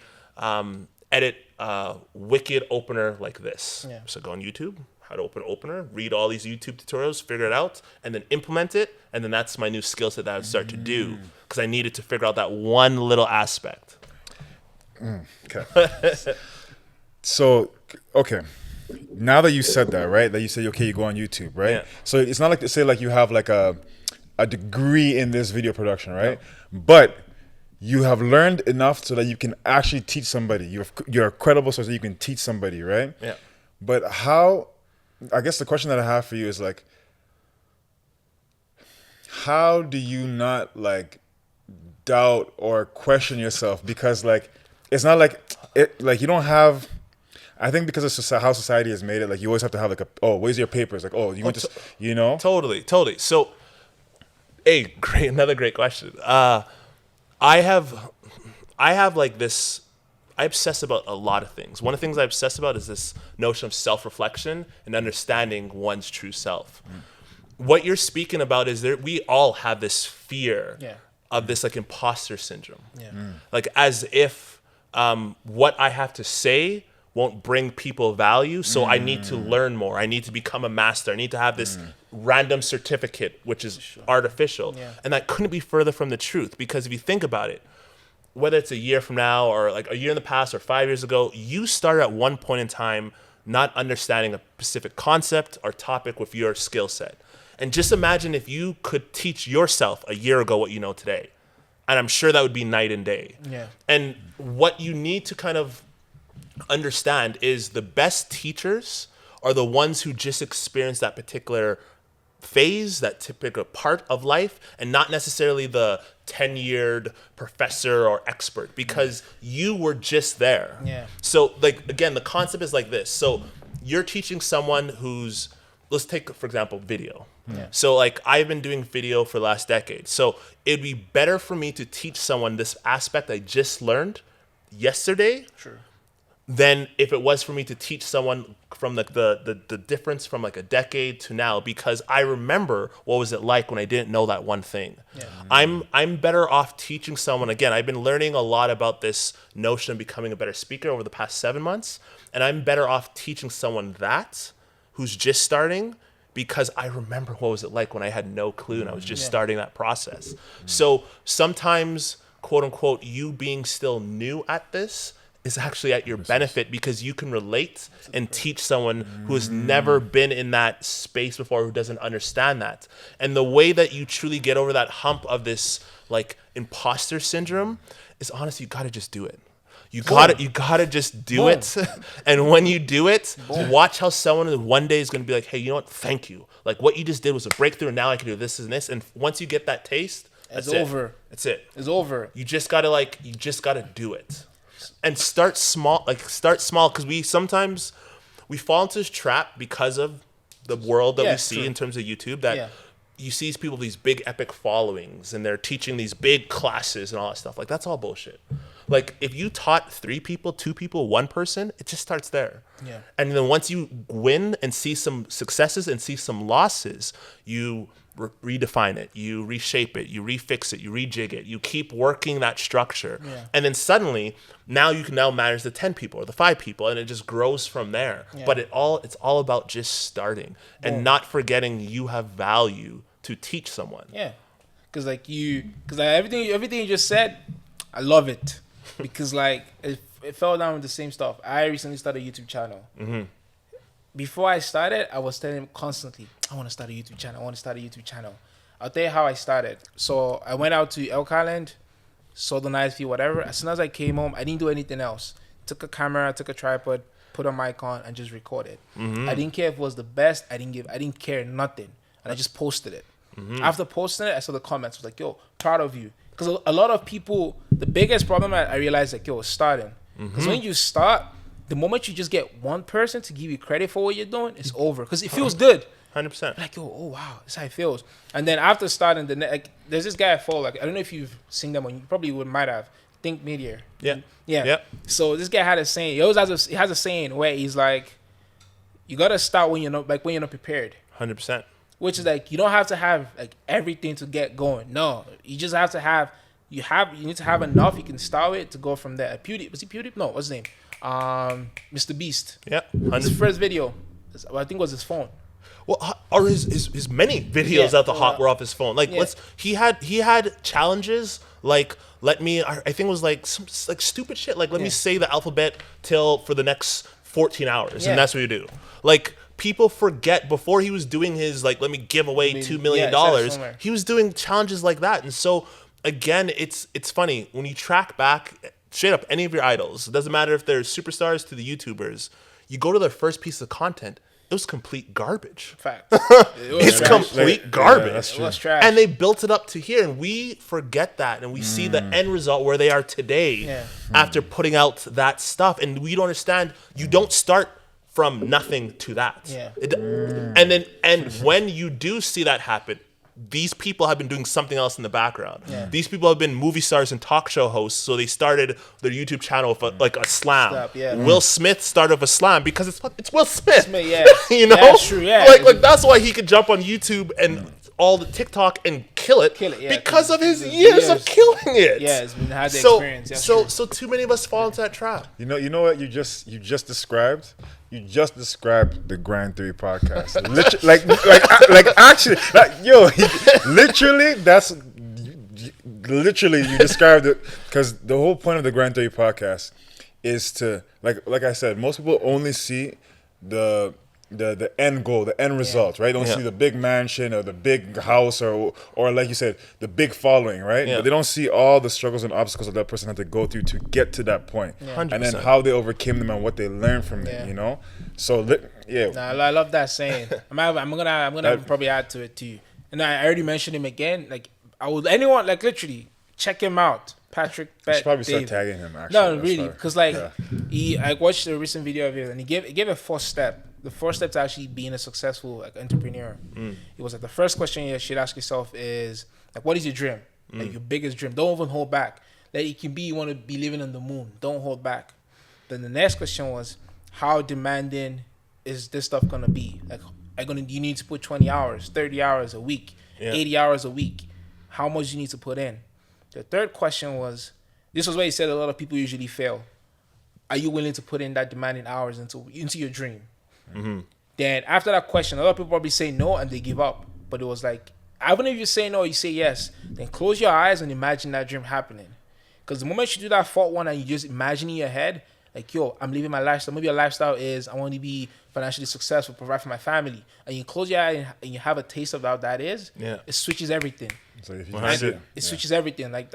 edit a wicked opener like this? So go on YouTube, how to open an opener, read all these YouTube tutorials, figure it out, and then implement it. And then that's my new skill set that I would start to do, because I needed to figure out that one little aspect. Okay. So, okay. Now that you said that, right? That you say, okay, you go on YouTube, right? Yeah. So it's not like to say like you have like a degree in this video production, right? No. But you have learned enough so that you can actually teach somebody. You're credible so that you can teach somebody, right? Yeah. But how, I guess the question that I have for you is like, how do you not like doubt or question yourself, because like it's not like it, like you don't have. I think because of how society has made it, like you always have to have like where's your papers? Like, you went to, Totally. So, another great question. I have like this. I obsess about a lot of things. One of the things I obsess about is this notion of self-reflection and understanding one's true self. What you're speaking about is we all have this fear of this like imposter syndrome. Like as if what I have to say won't bring people value, so I need to learn more. I need to become a master. I need to have this random certificate, which is artificial. And that couldn't be further from the truth, because if you think about it, whether it's a year from now or like a year in the past or 5 years ago, you started at one point in time not understanding a specific concept or topic with your skill set. And just imagine if you could teach yourself a year ago what you know today. And I'm sure that would be night and day. And what you need to kind of understand is the best teachers are the ones who just experience that particular phase, that typical part of life, and not necessarily the tenured professor or expert, because you were just there. So like, again, the concept is like this. So you're teaching someone who's, let's take, for example, video. So like I've been doing video for the last decade. So it'd be better for me to teach someone this aspect I just learned yesterday than if it was for me to teach someone from like the difference from like a decade to now, because I remember what was it like when I didn't know that one thing. I'm better off teaching someone. Again, I've been learning a lot about this notion of becoming a better speaker over the past 7 months, and I'm better off teaching someone that who's just starting, because I remember what was it like when I had no clue and I was just starting that process. So sometimes, quote unquote, you being still new at this is actually at your benefit, because you can relate and teach someone who has never been in that space before, who doesn't understand that. And the way that you truly get over that hump of this like imposter syndrome is, honestly, you gotta just do it. You gotta just do it. And when you do it, watch how someone one day is gonna be like, hey, you know what? Thank you. Like what you just did was a breakthrough, and now I can do this and this. And once you get that taste, that's over. That's it. It's over. You just gotta do it. And start small, because we sometimes fall into this trap because of the world that we see in terms of YouTube, that you see these people, these big epic followings, and they're teaching these big classes and all that stuff. Like, that's all bullshit. Like, if you taught 3 people, 2 people, 1 person, it just starts there. And then once you win and see some successes and see some losses, you redefine it, you reshape it, you refix it, you rejig it, you keep working that structure. And then suddenly, now you can now manage the 10 people or the 5 people, and it just grows from there. But it's all about just starting and not forgetting you have value to teach someone. Because everything you just said, I love it. Because like it fell down with the same stuff. I recently started a YouTube channel. Before I started, I was telling him constantly, I want to start a YouTube channel. I'll tell you how I started. So I went out to Elk Island, saw the nice view, whatever. As soon as I came home, I didn't do anything else. Took a camera, took a tripod, put a mic on, and just recorded. I didn't care if it was the best. I didn't care nothing. And I just posted it. After posting it, I saw the comments. I was like, yo, proud of you. Because a lot of people, the biggest problem I realized, like, yo, is starting. Because when you start, the moment you just get one person to give you credit for what you're doing, it's over. Because it feels good. 100%. Like, yo, oh, wow, that's how it feels. And then after starting, there's this guy I follow. Like, I don't know if you've seen them, or you probably might have. Think Meteor. Yeah. So this guy had a saying. He has a saying where he's like, you got to start when you're not prepared. 100%. Which is like, you don't have to have like everything to get going. No, you just have to have. You need to have enough. You can start with to go from there. Was he Pewdie? No, what's his name? Mr. Beast. His first video, I think, was his phone. Well, or his many videos out the hot were off his phone. Like he had challenges like I think it was like some like stupid shit. Like let me say the alphabet for the next 14 hours, and that's what you do. Like people forget, before he was doing his like let me give away $2 million, he was doing challenges like that. And so again, it's funny when you track back straight up any of your idols. It doesn't matter if they're superstars to the YouTubers. You go to their first piece of content, it was complete garbage. Fact. It's complete garbage. That's true. It was trash. And they built it up to here, and we forget that, and we see the end result where they are today after putting out that stuff, and we don't understand. You don't start from nothing to that. Yeah. And when you do see that happen, these people have been doing something else in the background. Yeah. These people have been movie stars and talk show hosts, so they started their YouTube channel with like a slam. Stop, yeah. Will Smith started with a slam because it's Will Smith. Yeah. You know, That's true. Yeah. like that's why he could jump on YouTube and all the TikTok and kill it Yeah, because of his years of killing it. Yeah, it's been had the experience. That's true. So too many of us fall into that trap. You know what you just described? You just described the Grind Theory podcast. Literally, you described it, because the whole point of the Grind Theory podcast is to, like I said, most people only see the end goal, the end result, right? They don't see the big mansion or the big house or like you said, the big following, right? Yeah. But they don't see all the struggles and obstacles that person had to go through to get to that point. Yeah. And then 100%. how they overcame them and what they learned from it, you know? So, Nah, I love that saying. I'm gonna probably add to it too. And I already mentioned him again. Like, I would anyone like literally check him out, Patrick. You should probably start Dave. tagging him, actually. No, That's really, fine. because I watched a recent video of his, and he gave a first step. The first step to actually being a successful entrepreneur. It was like the first question you should ask yourself is like, what is your dream? Like your biggest dream. Don't even hold back. Like it can be you want to be living on the moon. Don't hold back. Then the next question was, how demanding is this stuff gonna be? Like, you need to put 20 hours, 30 hours a week, 80 hours a week. How much you need to put in? The third question was, this was where he said a lot of people usually fail. Are you willing to put in that demanding hours into your dream? Then after that question, a lot of people probably say no and they give up. But it was like, even if you say no, you say yes, then close your eyes and imagine that dream happening. Because the moment you do that fourth one and you just imagine in your head, like, yo, I'm living my lifestyle. Maybe your lifestyle is I want to be financially successful, provide for my family. And you close your eye and you have a taste of how that is. Yeah. It switches everything. So if you It switches everything. Like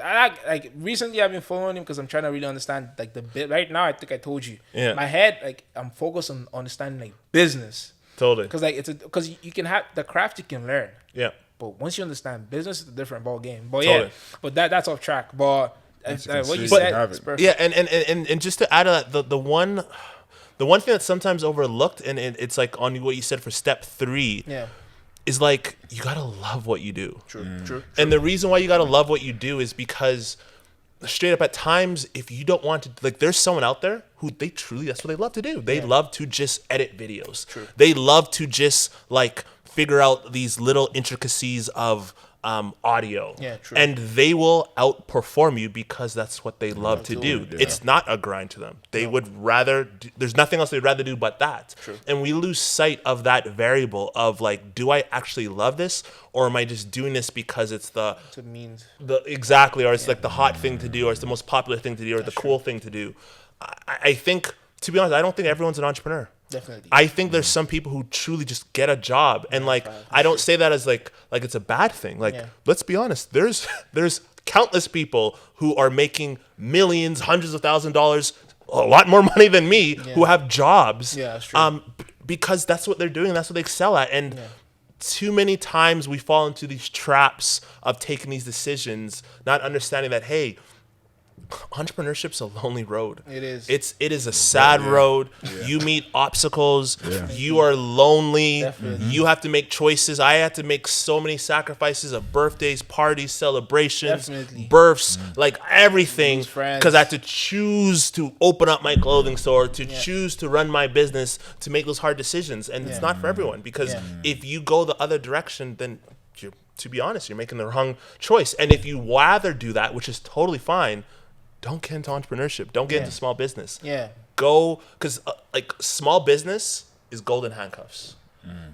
recently, I've been following him because I'm trying to really understand like the bit. Right now, I think I told you. Yeah. My head, like I'm focused on understanding like business. Totally. Because like because you can have the craft you can learn. Yeah. But once you understand business, it's a different ball game. But Totally. but that's off track. But what you see, said you have is it. perfect. Yeah, and just to add to that, the one thing that's sometimes overlooked, and it's like on what you said for step 3, is like you gotta love what you do. True. And the reason why you gotta love what you do is because straight up at times, if you don't want to, like, there's someone out there who they truly, that's what they love to do. They love to just edit videos. True. They love to just like figure out these little intricacies of audio. Yeah, true. And they will outperform you because that's what they love to do. Yeah. It's not a grind to them. They would rather there's nothing else they'd rather do but that. True. And we lose sight of that variable of like, do I actually love this, or am I just doing this because it's the means exactly, or it's like the hot thing to do, or it's the most popular thing to do, or the cool thing to do. I think, to be honest, I don't think everyone's an entrepreneur. definitely. I think there's some people who truly just get a job, and like I don't say that as like it's a bad thing. Like, let's be honest, there's countless people who are making millions, hundreds of thousands of dollars, a lot more money than me, who have jobs. Yeah, that's true. Because that's what they're doing, that's what they excel at, and too many times we fall into these traps of taking these decisions, not understanding that, hey, entrepreneurship's a lonely road. It is. It is a sad road. You meet obstacles. You are lonely. Definitely. You have to make choices. I had to make so many sacrifices of birthdays, parties, celebrations, Definitely. births, like everything, Lose friends. because I had to choose to open up my clothing store, to choose to run my business, to make those hard decisions. And it's not for everyone, because if you go the other direction, then to be honest, you're making the wrong choice. And if you rather do that, which is totally fine, don't get into entrepreneurship. Don't get into small business. Yeah. Go, because like small business is golden handcuffs.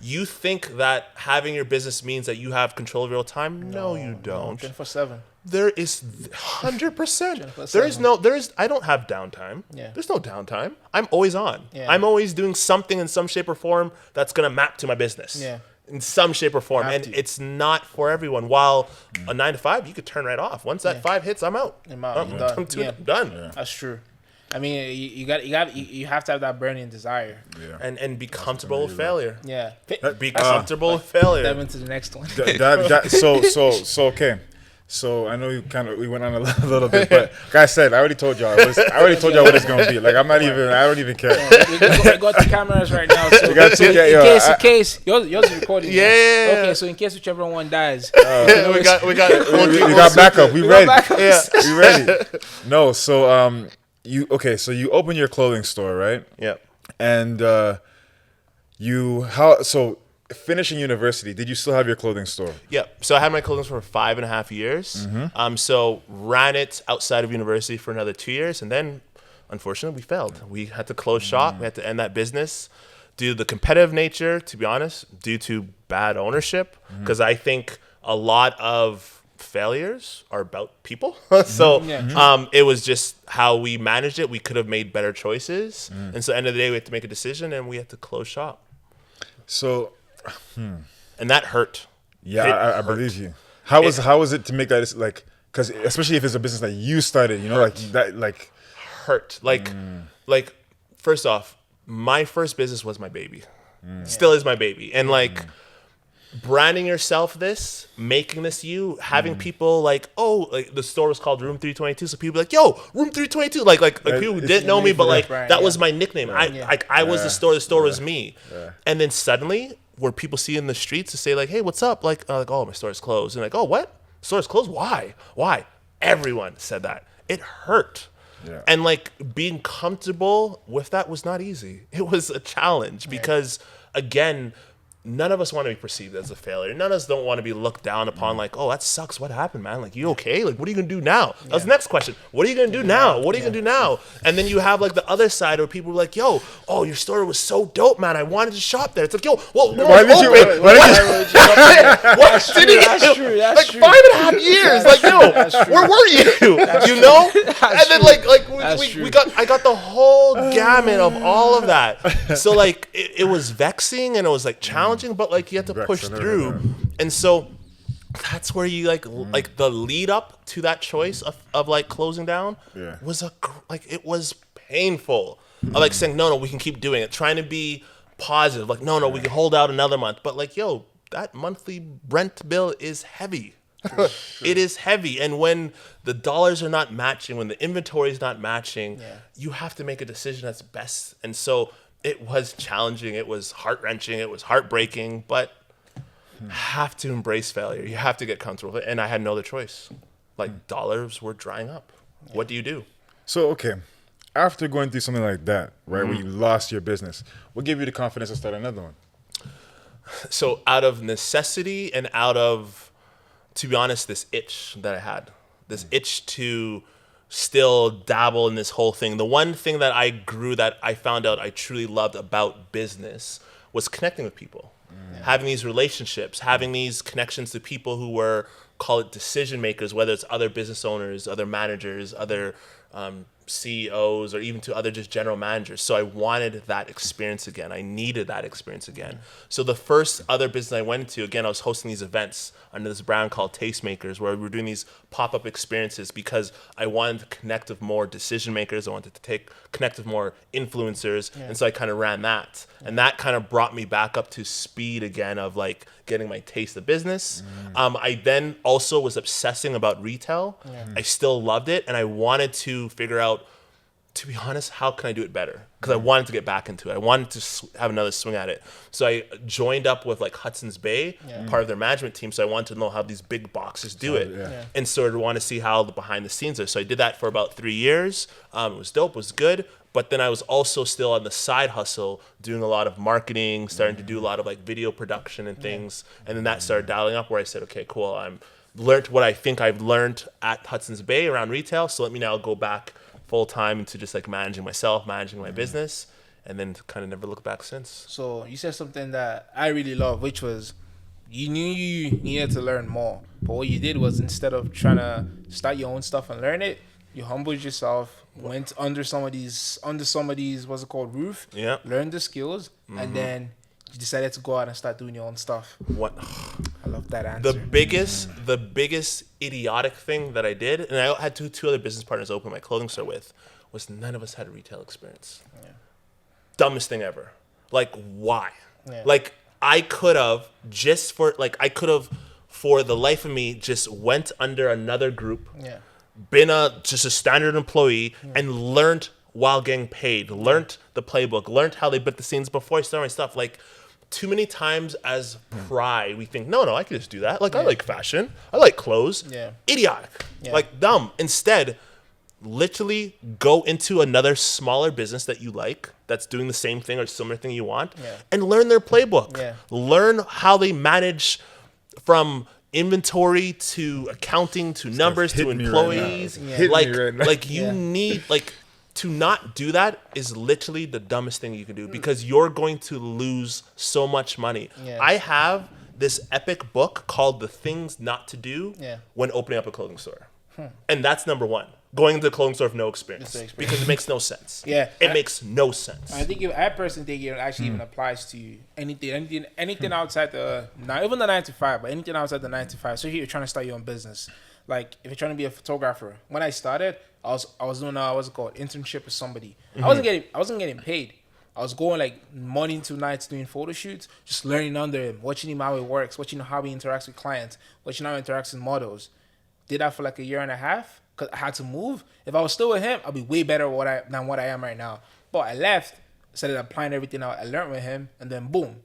You think that having your business means that you have control of your own time? No, you don't. 24/7. There is 100%. There is. I don't have downtime. Yeah. There's no downtime. I'm always on. Yeah. I'm always doing something in some shape or form that's gonna map to my business. Yeah. In some shape or form, and it's not for everyone. While a 9 to 5, you could turn right off. Once that 5 hits, I'm out. I'm out. I'm You're done. done. That's true. I mean, you have to have that burning desire. Yeah. And be comfortable with failure. Yeah. Be comfortable with failure. Dive into the next one. So okay. So I know we went on a little bit, but like I said, I already told y'all. I already told y'all what it's gonna be. Like I don't even care. We got the cameras right now. So, in case yours is recording. Yeah. Okay, so in case whichever one dies, we got backup. We ready. Yeah. We ready. No, so you open your clothing store, right? Yeah. And finishing university, did you still have your clothing store? Yeah. So I had my clothing store for 5.5 years. So ran it outside of university for another 2 years, and then unfortunately we failed. We had to close shop. We had to end that business due to the competitive nature, to be honest, due to bad ownership, because I think a lot of failures are about people. So it was just how we managed it. We could have made better choices. And so at the end of the day, we had to make a decision, and we had to close shop. So... And that hurt. Yeah, I believe you. How was it to make that, like, because especially if it's a business that you started, like that, like hurt. Like first off, my first business was my baby, still is my baby, and like branding yourself, making this you, having people like, oh, like the store was called Room 322, so people were like, yo, Room 322, like people who didn't know me, but like that was my nickname. I was the store was me, and then suddenly. Where people see in the streets to say like, hey, what's up? Like, oh, my store's closed. And like, oh, what? Store's closed? Why? Everyone said that. It hurt. Yeah. And like being comfortable with that was not easy. It was a challenge because again, none of us want to be perceived as a failure. None of us don't want to be looked down upon like, oh, that sucks. What happened, man? Like, you okay? Like, what are you going to do now? That was the next question. What are you going to do now? What are you going to do now? And then you have like the other side where people are like, yo, oh, your store was so dope, man. I wanted to shop there. It's like, yo, well, why did you That's true. Like 5.5 years. Like, yo, where were you? You know? And then like I got the whole gamut of all of that. So like it was vexing and it was like challenging, but like you had to push through. And so that's where you like the lead up to that choice of like closing down was it was painful. Of like saying no, we can keep doing it, trying to be positive, like no, we can hold out another month, but like yo, that monthly rent bill is heavy. It is heavy, and when the dollars are not matching, when the inventory is not matching, you have to make a decision that's best. And so it was challenging, it was heart-wrenching, it was heartbreaking, but have to embrace failure. You have to get comfortable with it, and I had no other choice. Like dollars were drying up. What do you do? So okay, after going through something like that, right, where you lost your business, what gave you the confidence to start another one? So out of necessity and out of, to be honest, this itch that I had, this itch to still dabble in this whole thing. The one thing that I grew that I found out I truly loved about business was connecting with people, having these relationships, having these connections to people who were, call it decision makers, whether it's other business owners, other managers, other CEOs, or even to other just general managers. So I wanted that experience again. I needed that experience again. So the first other business I went into, again, I was hosting these events under this brand called Tastemakers, where we were doing these pop-up experiences because I wanted to connect with more decision makers. I wanted to connect with more influencers. And so I kind of ran that. And that kind of brought me back up to speed again of like getting my taste of business. I then also was obsessing about retail. I still loved it. And I wanted to figure out, to be honest, how can I do it better? Because I wanted to get back into it. I wanted to have another swing at it. So I joined up with like Hudson's Bay, part of their management team. So I wanted to know how these big boxes do it. And sort of want to see how the behind the scenes are. So I did that for about 3 years. It was dope, it was good. But then I was also still on the side hustle, doing a lot of marketing, starting to do a lot of like video production and things. And then that started dialing up where I said, okay, cool. I'm learned what I think I've learned at Hudson's Bay around retail. So let me now go back full time into just like managing myself, managing my business, and then kind of never look back since. So you said something that I really love, which was you knew you needed to learn more, but what you did was instead of trying to start your own stuff and learn it, you humbled yourself, went under somebody's what's it called, roof, yeah, learned the skills, and then you decided to go out and start doing your own stuff. I love that answer. The biggest idiotic thing that I did, and I had two other business partners open my clothing store with, was none of us had a retail experience. Yeah. Dumbest thing ever. Like, why? Yeah. Like, I could have for the life of me just went under another group, been just a standard employee, and learned while getting paid, learned the playbook, learned how they built the scenes before I started my stuff. Like, too many times as pride, we think, no, I can just do that. Like, I like fashion. I like clothes. Yeah. Idiotic. Yeah. Like, dumb. Instead, literally go into another smaller business that you like, that's doing the same thing or similar thing you want, and learn their playbook. Yeah. Learn how they manage from inventory to accounting to numbers to employees. Like you need, like, to not do that is literally the dumbest thing you can do, because you're going to lose so much money. Yeah. I have this epic book called The Things Not to Do when opening up a clothing store. And that's number one. Going into the clothing store with no experience. Because it makes no sense. Yeah. It makes no sense. I personally think it actually even applies to anything outside not even the 9 to 5, but anything outside the 9 to 5. So if you're trying to start your own business. Like, if you're trying to be a photographer, when I started, I was doing internship with somebody. I wasn't getting paid. I was going like morning to nights doing photo shoots, just learning under him, watching him how it works, watching how he interacts with clients, watching how he interacts with models. Did that for like a year and a half because I had to move. If I was still with him, I'd be way better than what I am right now. But I left, started applying everything I learned with him, and then boom.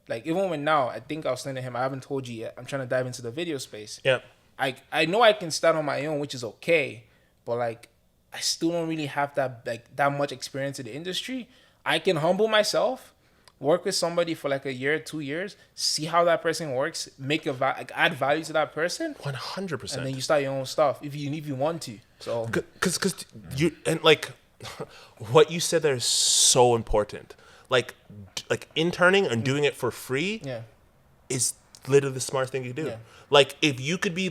Like, even when now, I think I was saying to him, I haven't told you yet, I'm trying to dive into the video space. Yeah. I know I can start on my own, which is okay, but like, I still don't really have that much experience in the industry. I can humble myself, work with somebody for like a year, 2 years, see how that person works, add value to that person. 100%. And then you start your own stuff if you want to. So, because you, and like, what you said there is so important. Like interning and doing it for free is literally the smartest thing you do. Yeah. Like, if you could be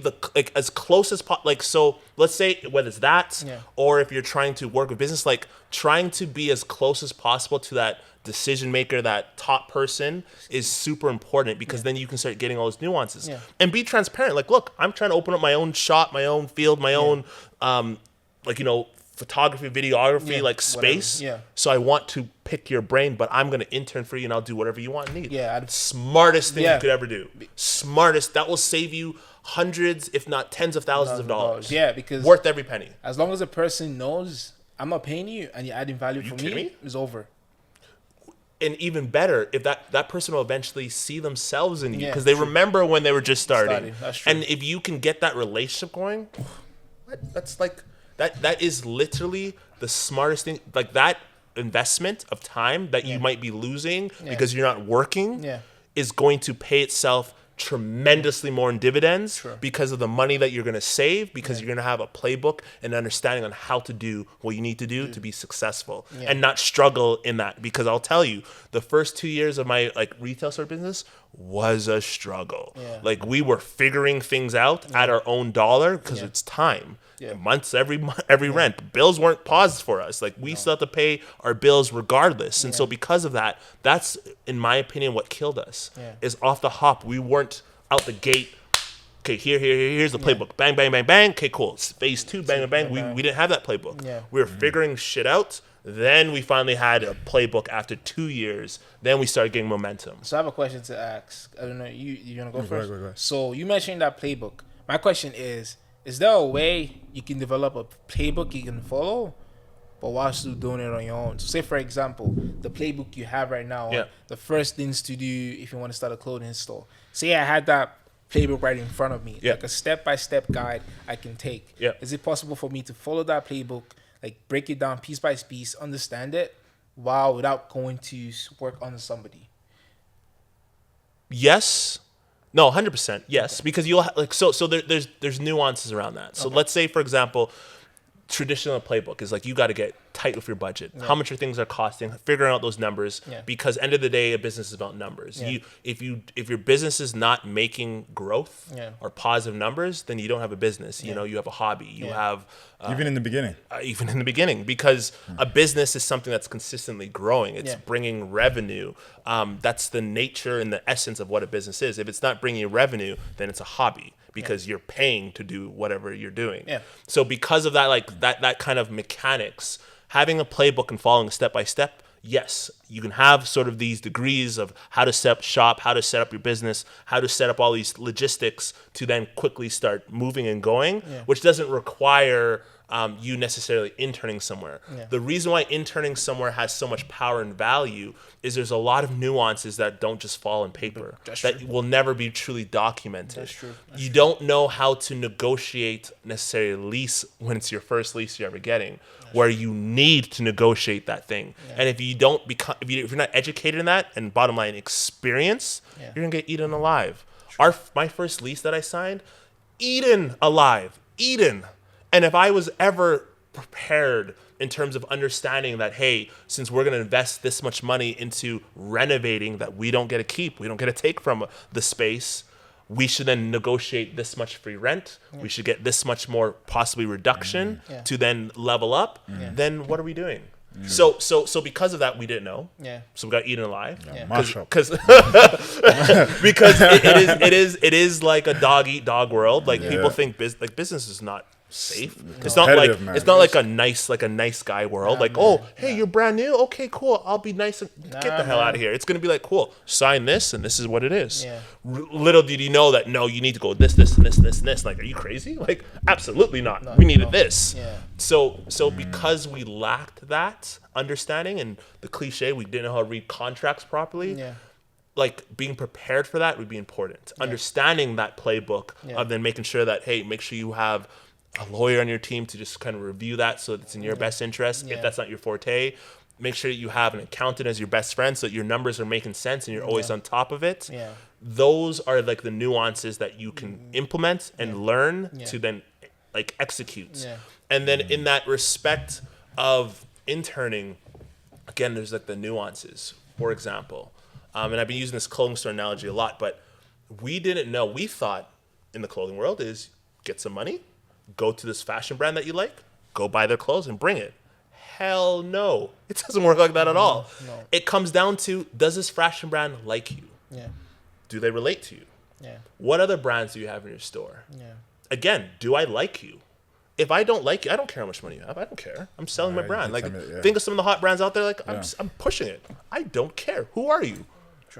as close as so let's say whether it's that or if you're trying to work with business, like trying to be as close as possible to that decision maker, that top person is super important, because then you can start getting all those nuances and be transparent. Like, look, I'm trying to open up my own shop, my own field, my own photography, videography, like space. Yeah. So I want to pick your brain, but I'm going to intern for you and I'll do whatever you want and need. Yeah. Smartest thing you could ever do. Smartest. That will save you hundreds, if not tens of thousands of dollars. Yeah, because worth every penny. As long as a person knows I'm not paying you and you're adding value for me, it's over. And even better, if that person will eventually see themselves in you, because they remember when they were just starting. That's true. And if you can get that relationship going, that's like... That is literally the smartest thing. Like, that investment of time that you might be losing because you're not working is going to pay itself tremendously more in dividends because of the money that you're going to save, because you're going to have a playbook and understanding on how to do what you need to do to be successful and not struggle in that. Because I'll tell you, the first 2 years of my retail store business was a struggle. Like, we were figuring things out at our own dollar because it's time. Months, every rent. Bills weren't paused for us. Like, we still have to pay our bills regardless. And so because of that, that's, in my opinion, what killed us. Is off the hop. We weren't out the gate. Okay, here's the playbook. Bang, bang, bang, bang. Okay, cool. It's phase 2, bang, bang, bang. We didn't have that playbook. We were figuring shit out. Then we finally had a playbook after 2 years. Then we started getting momentum. So I have a question to ask. I don't know. You want to go first? Go ahead. So you mentioned that playbook. My question is there a way you can develop a playbook you can follow, but while still doing it on your own? So say, for example, the playbook you have right now, the first things to do if you want to start a clothing store. Say I had that playbook right in front of me, like a step-by-step guide I can take. Is it possible for me to follow that playbook, like break it down piece by piece, understand it, without going to work on somebody? Yes. No, 100%. Yes, because you'll there's nuances around that. So let's say, for example, traditional playbook is like, you got to get tight with your budget. How much your things are costing, figuring out those numbers, because end of the day, a business is about numbers. If your business is not making growth or positive numbers, then you don't have a business. You know, you have a hobby. You have even in the beginning, because a business is something that's consistently growing. It's bringing revenue. That's the nature and the essence of what a business is. If it's not bringing you revenue, then it's a hobby, because you're paying to do whatever you're doing. So because of that, like that kind of mechanics, having a playbook and following step by step, yes, you can have sort of these degrees of how to set up shop, how to set up your business, how to set up all these logistics to then quickly start moving and going, which doesn't require you necessarily interning somewhere. The reason why interning somewhere has so much power and value is there's a lot of nuances that don't just fall on paper, that will never be truly documented. That's true. You don't know how to negotiate necessarily a lease when it's your first lease you're ever getting, where you need to negotiate that thing. And if you don't become, if you're not educated in that, and bottom line experience, you're gonna get eaten alive. My first lease that I signed, eaten alive, eaten. And if I was ever prepared in terms of understanding that, hey, since we're going to invest this much money into renovating that we don't get to keep, we don't get to take from the space, we should then negotiate this much free rent. We should get this much more possibly reduction to then level up. Then what are we doing? So because of that, we didn't know. So we got eaten alive. Because it is like a dog eat dog world. Like people think business is not safe. It's not like a nice guy world. Hey, you're brand new. Okay, cool. I'll be nice and get the hell out of here. It's gonna be like, cool. Sign this, and this is what it is. Little did you know that no, you need to go this, and this. Like, are you crazy? Like, absolutely not. We needed this. So because we lacked that understanding and the cliche, we didn't know how to read contracts properly. Like, being prepared for that would be important. Understanding that playbook of then making sure that, hey, make sure you have a lawyer on your team to just kind of review that so that it's in your best interest. If that's not your forte, make sure that you have an accountant as your best friend so that your numbers are making sense and you're always on top of it. Those are like the nuances that you can implement and learn to then like execute. And then in that respect of interning, again, there's like the nuances. For example, and I've been using this clothing store analogy a lot, but we didn't know. We thought in the clothing world is get some money, go to this fashion brand that you like, go buy their clothes and bring it. Hell no. It doesn't work like that at all. It comes down to, does this fashion brand like you? Do they relate to you? What other brands do you have in your store? Again, do I like you? If I don't like you, I don't care how much money you have. I don't care. I'm selling my brand. Like, think of some of the hot brands out there. Like, I'm pushing it. I don't care. Who are you?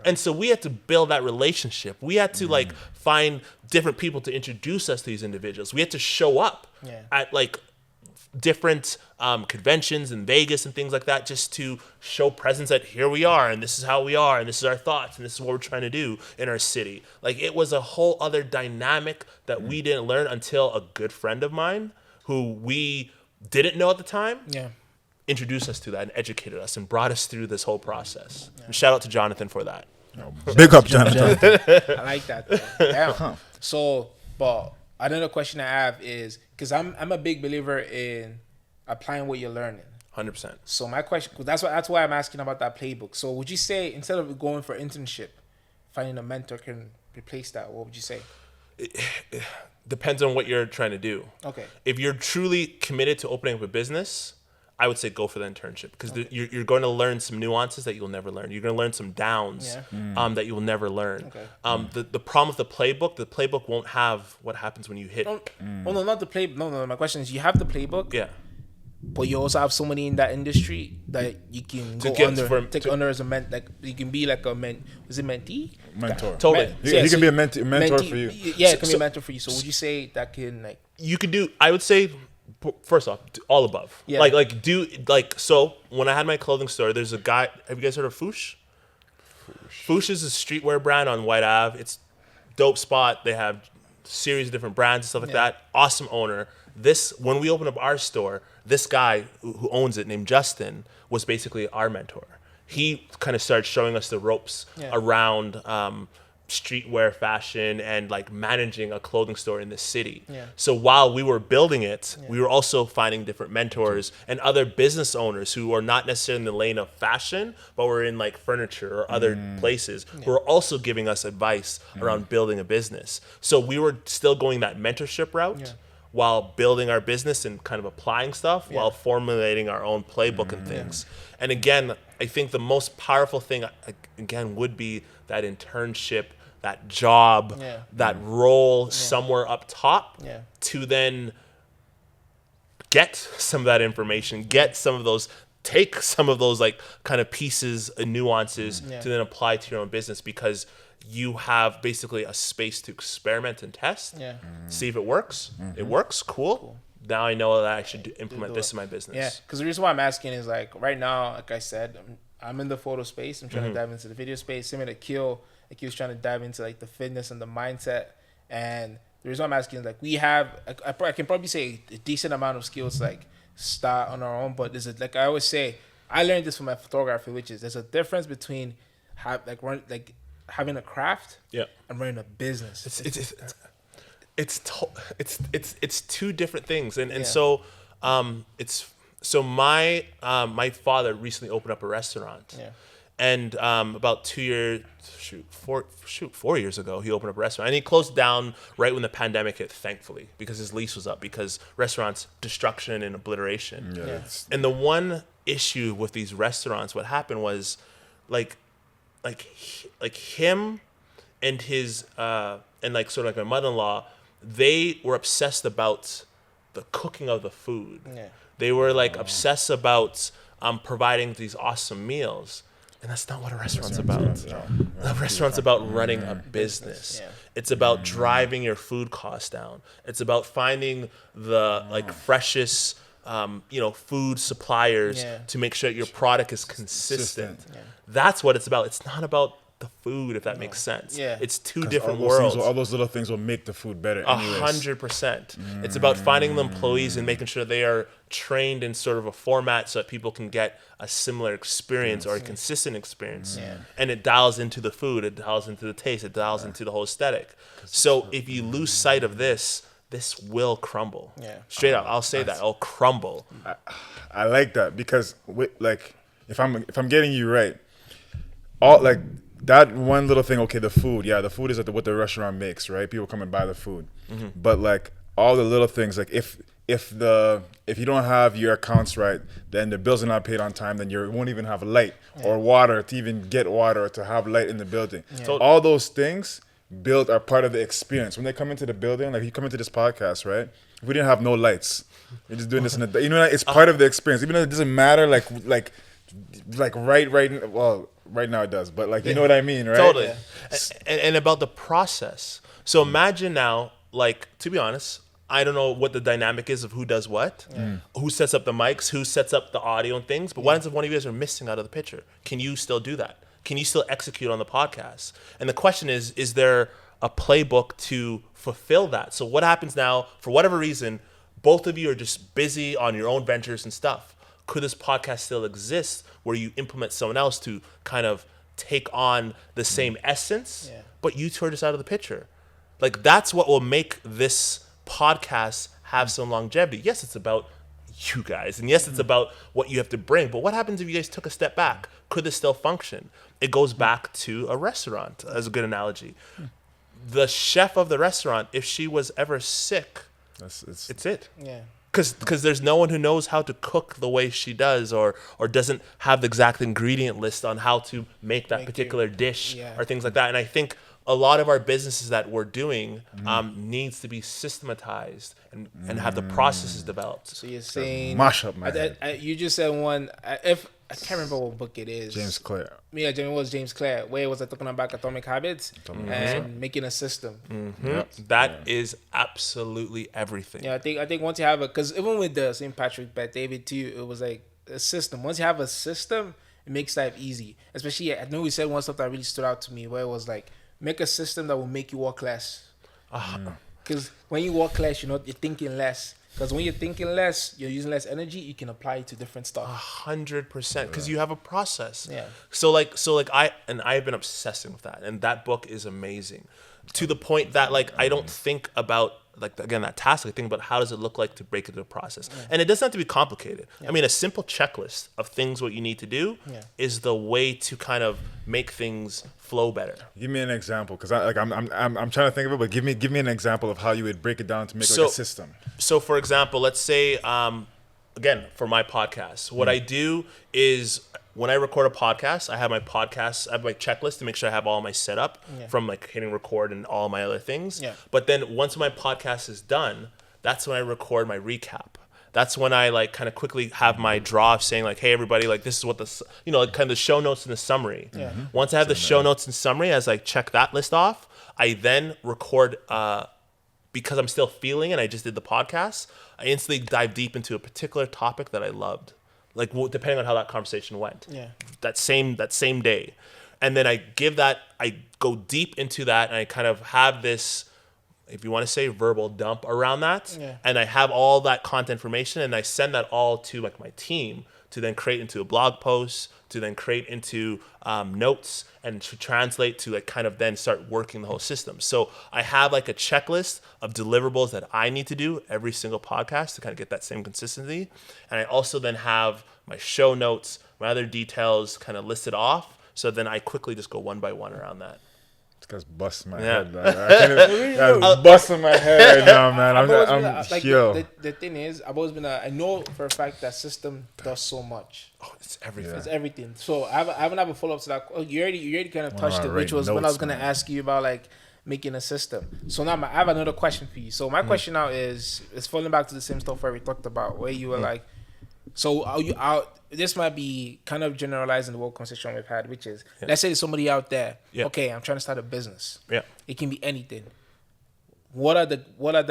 And so we had to build that relationship. We had to like find different people to introduce us to these individuals. We had to show up at like different conventions in Vegas and things like that, just to show presence that here we are and this is how we are and this is our thoughts and this is what we're trying to do in our city. Like, it was a whole other dynamic that we didn't learn until a good friend of mine who we didn't know at the time introduced us to that and educated us and brought us through this whole process. And shout out to Jonathan for that. Big up, Jonathan. I like that. So, but another question I have is, because I'm a big believer in applying what you're learning. 100%. So my question, that's why I'm asking about that playbook. So would you say, instead of going for internship, finding a mentor can replace that? What would you say? It depends on what you're trying to do. Okay. If you're truly committed to opening up a business, I would say go for the internship, because you're going to learn some nuances that you'll never learn. You're going to learn some downs that you will never learn. The problem with the playbook won't have what happens when you hit. Oh no, not the playbook. No. My question is, you have the playbook. But you also have somebody in that industry that you can take under as a like you can be like a mentee? Mentor. Totally. He can be a mentor for you. Yeah, it can be a mentor for you. So would you say that can like... You could do, I would say, first off, all above. So when I had my clothing store, there's a guy, have you guys heard of Foosh? Foosh is a streetwear brand on White Ave. It's dope spot. They have a series of different brands and stuff like that. Awesome owner. When we opened up our store, this guy who owns it, named Justin, was basically our mentor. He kind of started showing us the ropes around streetwear fashion and like managing a clothing store in the city. Yeah. So while we were building it, we were also finding different mentors and other business owners who are not necessarily in the lane of fashion, but were in like furniture or other places who are also giving us advice around building a business. So we were still going that mentorship route while building our business and kind of applying stuff while formulating our own playbook and things. And again, I think the most powerful thing, again, would be that internship, that job, that role somewhere up top to then get some of that information, get some of those, take some of those like kind of pieces and nuances to then apply to your own business, because you have basically a space to experiment and test, see if it works. It works, cool. Now I know that I should implement this in my business. Yeah, because the reason why I'm asking is like right now, like I said, I'm in the photo space. I'm trying to dive into the video space. Same with Akil. Akil's trying to dive into like the fitness and the mindset. And the reason why I'm asking is like we have, I can probably say a decent amount of skills to like start on our own. But there's a, like I always say, I learned this from my photography, which is there's a difference between having a craft and running a business. It's two different things, and so my father recently opened up a restaurant, and about 4 years ago he opened up a restaurant, and he closed down right when the pandemic hit, thankfully, because his lease was up, because restaurants, destruction and obliteration. And the one issue with these restaurants, what happened was like him and his and like sort of like my mother-in-law, they were obsessed about the cooking of the food. They were like obsessed about providing these awesome meals. And that's not what a restaurant's about. A restaurant's about running a business. It's about driving your food costs down. It's about finding the like freshest food suppliers to make sure that your product is consistent. That's what it's about. It's not about the food, if that makes sense. It's two different worlds. All those little things will make the food better. 100%. It's about finding the employees and making sure they are trained in sort of a format so that people can get a similar experience or a consistent experience. And it dials into the food, it dials into the taste, it dials into the whole aesthetic. So if you lose sight of this will crumble. Straight up, I'll say that it'll crumble. I like that, because like if I'm getting you right, all like that one little thing. Okay, the food is what the restaurant makes, right? People come and buy the food, but like all the little things, like if you don't have your accounts right, then the bills are not paid on time, then you won't even have light or water to even get water or to have light in the building. So all those things are part of the experience. When they come into the building, like you come into this podcast, right? If we didn't have no lights, we're just doing this in the, it's part of the experience. Even though it doesn't matter, right now it does, but like, you know what I mean, right? Totally. And about the process. So imagine now, like, to be honest, I don't know what the dynamic is of who does what, who sets up the mics, who sets up the audio and things, but what happens if one of you guys are missing out of the picture? Can you still do that? Can you still execute on the podcast? And the question is there a playbook to fulfill that? So what happens now, for whatever reason, both of you are just busy on your own ventures and stuff. Could this podcast still exist where you implement someone else to kind of take on the same essence, but you two are just out of the picture? Like, that's what will make this podcast have some longevity. Yes, it's about you guys, and yes, it's about what you have to bring, but what happens if you guys took a step back? Could this still function? It goes back to a restaurant as a good analogy. The chef of the restaurant, if she was ever sick, it's it. Because there's no one who knows how to cook the way she does, or doesn't have the exact ingredient list on how to make that particular dish or things like that. And I think a lot of our businesses that we're doing needs to be systematized and have the processes developed. So you're saying mash up my head. You just said one. If I can't remember what book it is. James Clear. Yeah, it was James Clear. Where was I talking about Atomic Habits and making a system? That is absolutely everything. Yeah, I think once you have because even with the St. Patrick Bet David too, it was like a system. Once you have a system, it makes life easy. Especially, I know we said one stuff that really stood out to me, where it was like, make a system that will make you work less. Because when you work less, you're thinking less. Because when you're thinking less, you're using less energy, you can apply it to different stuff. 100%, because you have a process. Yeah. So I've been obsessing with that, and that book is amazing, to the point that like I don't think about like again that task. I think about how does it look like to break it into a process, and it doesn't have to be complicated. I mean, a simple checklist of things what you need to do is the way to kind of make things flow better. Give me an example, because I'm trying to think of it, but give me an example of how you would break it down to make like a system. So, for example, let's say, again, for my podcast, what I do is when I record a podcast, I have my checklist to make sure I have all my setup from like hitting record and all my other things. Yeah. But then once my podcast is done, that's when I record my recap. That's when I like kind of quickly have my draw of saying like, hey, everybody, like this is what like kind of the show notes and the summary. Yeah. Once I have the show notes and summary, as I check that list off, I then record, because I'm still feeling and I just did the podcast, I instantly dive deep into a particular topic that I loved. Like depending on how that conversation went. Yeah. That same day. And then I go deep into that, and I kind of have this, if you want to say, verbal dump around that. Yeah. And I have all that content information, and I send that all to like my team to then create into a blog post, to then create into notes, and to translate to like kind of then start working the whole system. So I have like a checklist of deliverables that I need to do every single podcast to kind of get that same consistency. And I also then have my show notes, my other details kind of listed off. So then I quickly just go one by one around that. This guy's busting my head. I'm busting my head right now, man. The thing is, I've always been I know for a fact that system does so much. Oh, it's everything. Yeah. It's everything. So I haven't have a follow up to that. Oh, you already kind of touched it, which was when I was gonna ask you about like making a system. So now I have another question for you. So my question now is falling back to the same stuff where we talked about, where you were like, so are you out? This might be kind of generalizing the whole conversation we've had, which is, let's say there's somebody out there. Yeah. Okay, I'm trying to start a business. Yeah, it can be anything. What are the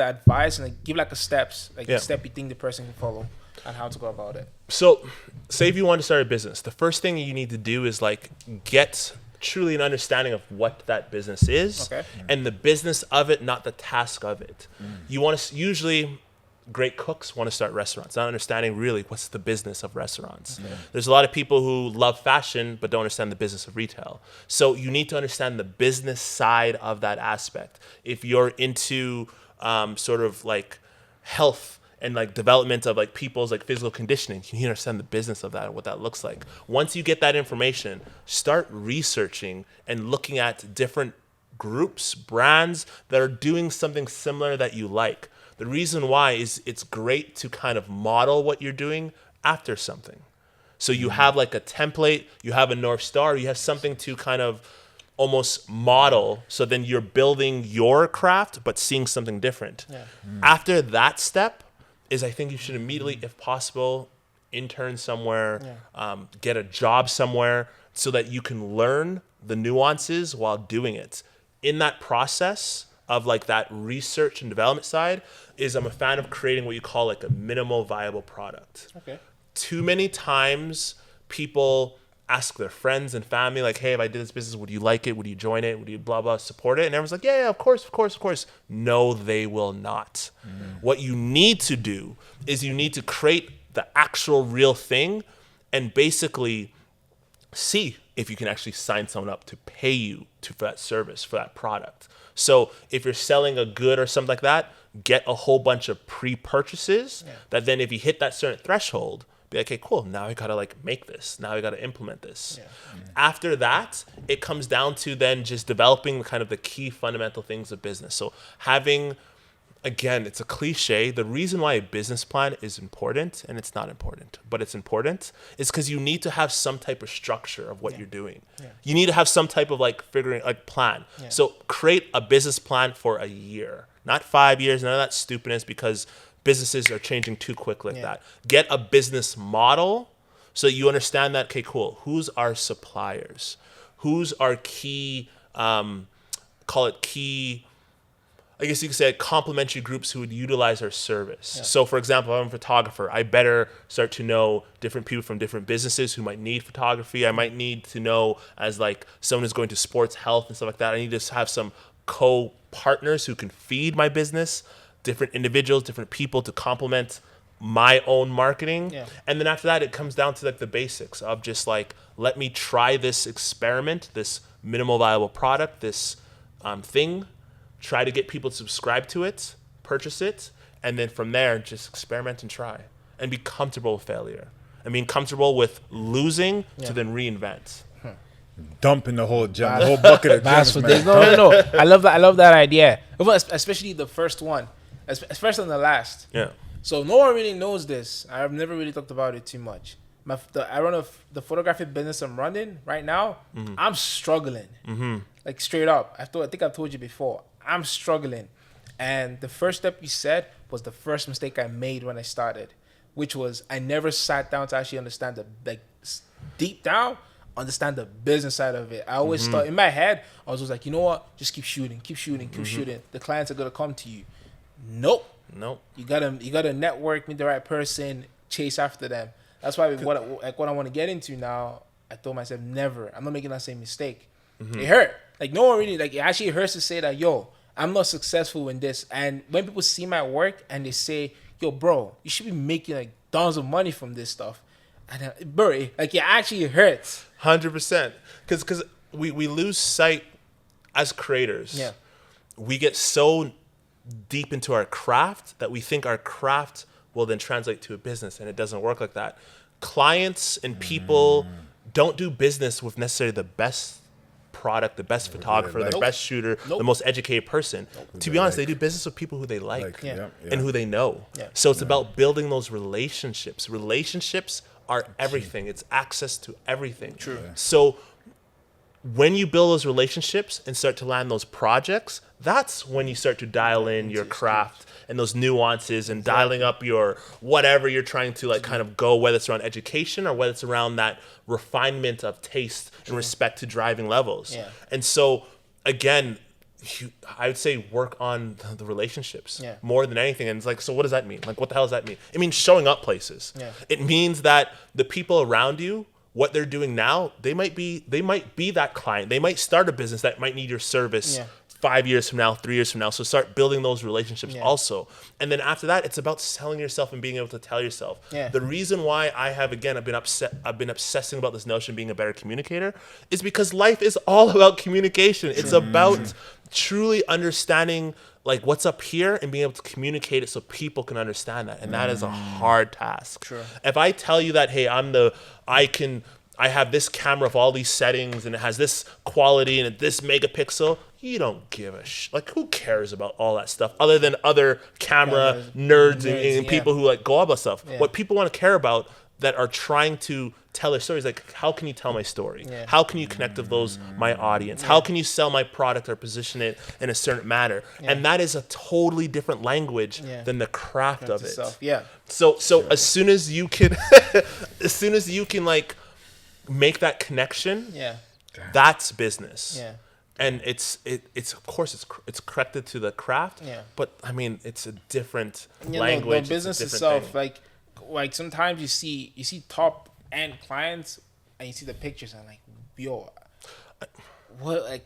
advice, and like, give like a steps, like a step you think the person can follow on how to go about it. So, say if you want to start a business, the first thing you need to do is like get truly an understanding of what that business is, and the business of it, not the task of it. You want to usually. Great cooks want to start restaurants, not understanding really what's the business of restaurants. There's a lot of people who love fashion but don't understand the business of retail. So you need to understand the business side of that aspect. If you're into sort of like health and like development of like people's like physical conditioning, you need to understand the business of that and what that looks like. Once you get that information, start researching and looking at different groups, brands that are doing something similar that you like. The reason why is it's great to kind of model what you're doing after something. So you have like a template, you have a North Star, you have something to kind of almost model. So then you're building your craft, but seeing something different. Yeah. After that step is I think you should immediately, if possible, intern somewhere, get a job somewhere so that you can learn the nuances while doing it. In that process of like that research and development side is I'm a fan of creating what you call like a minimal viable product. Okay. Too many times people ask their friends and family like, hey, if I did this business, would you like it? Would you join it? Would you blah, blah, support it? And everyone's like, yeah, of course. No, they will not. What you need to do is you need to create the actual real thing and basically see if you can actually sign someone up to pay you for that service, for that product. So if you're selling a good or something like that, get a whole bunch of pre-purchases that then if you hit that certain threshold, be like, okay, cool, now I gotta like make this. Now I gotta implement this. After that, it comes down to then just developing kind of the key fundamental things of business. So having, again, it's a cliche. The reason why a business plan is important, and it's not important, but it's important, is because you need to have some type of structure of what you're doing. You need to have some type of like figuring, like plan. So create a business plan for a year, not 5 years, none of that stupidness, because businesses are changing too quick like that. Get a business model so you understand that, okay, cool, who's our suppliers? Who's our key, call it key, I guess you could say complementary groups who would utilize our service. So for example, if I'm a photographer, I better start to know different people from different businesses who might need photography. I might need to know as like someone who's going to sports health and stuff like that. I need to have some co-partners who can feed my business. different individuals, different people to complement my own marketing. Yeah. And then after that, it comes down to like the basics of just like, let me try this experiment, this minimal viable product, this thing, try to get people to subscribe to it, purchase it, and then from there, just experiment and try and be comfortable with failure and being comfortable with losing to then reinvent. Dumping the whole gem, the whole bucket of gems, man. No. I love that idea. Especially the first one, especially the last. Yeah. So no one really knows this. I've never really talked about it too much. I run the photography business I'm running right now. I'm struggling, like straight up. I think I've told you before. I'm struggling, and the first step you said was the first mistake I made when I started, which was I never sat down to actually understand deep down understand the business side of it. I always thought in my head, I was just like, you know what? Just keep shooting. The clients are gonna come to you. Nope. You gotta network, meet the right person, chase after them. That's why what I want to get into now. I told myself never. I'm not making that same mistake. It hurt. Like no one really like. It actually hurts to say that. Yo, I'm not successful in this. And when people see my work and they say, yo, bro, you should be making like tons of money from this stuff. And bro, it actually hurts. 100%. Because we lose sight as creators. Yeah. We get so deep into our craft that we think our craft will then translate to a business, and it doesn't work like that. Clients and people don't do business with necessarily the best product, the best photographer, the best shooter, the most educated person. To be honest, they do business with people who they like and who they know. Yeah. So it's about building those relationships. Relationships are everything. It's access to everything. True. So when you build those relationships and start to land those projects, that's when you start to dial in your craft and those nuances and dialing up your whatever you're trying to like kind of go, whether it's around education or whether it's around that refinement of taste and respect to driving levels. Yeah. And so again, I would say work on the relationships more than anything. And it's like, so what does that mean? Like, what the hell does that mean? It means showing up places. Yeah. It means that the people around you, what they're doing now, they might be that client. They might start a business that might need your service 5 years from now, 3 years from now. So start building those relationships also. And then after that, it's about selling yourself and being able to tell yourself. Yeah. The reason why I've been obsessing about this notion of being a better communicator is because life is all about communication. It's about truly understanding like what's up here and being able to communicate it so people can understand that. And that is a hard task. True. If I tell you that, hey, I have this camera of all these settings and it has this quality and this megapixel, you don't give a like who cares about all that stuff other than other camera nerds and people who like go about stuff. Yeah. What people want to care about that are trying to tell their stories, like how can you tell my story? Yeah. How can you connect with my audience? Yeah. How can you sell my product or position it in a certain manner? Yeah. And that is a totally different language than the craft of it. Yeah. So as soon as you can like make that connection, that's business. Yeah. And it's of course it's connected to the craft, but I mean it's a different language. The business itself, like sometimes you see top end clients and you see the pictures and like, yo, what like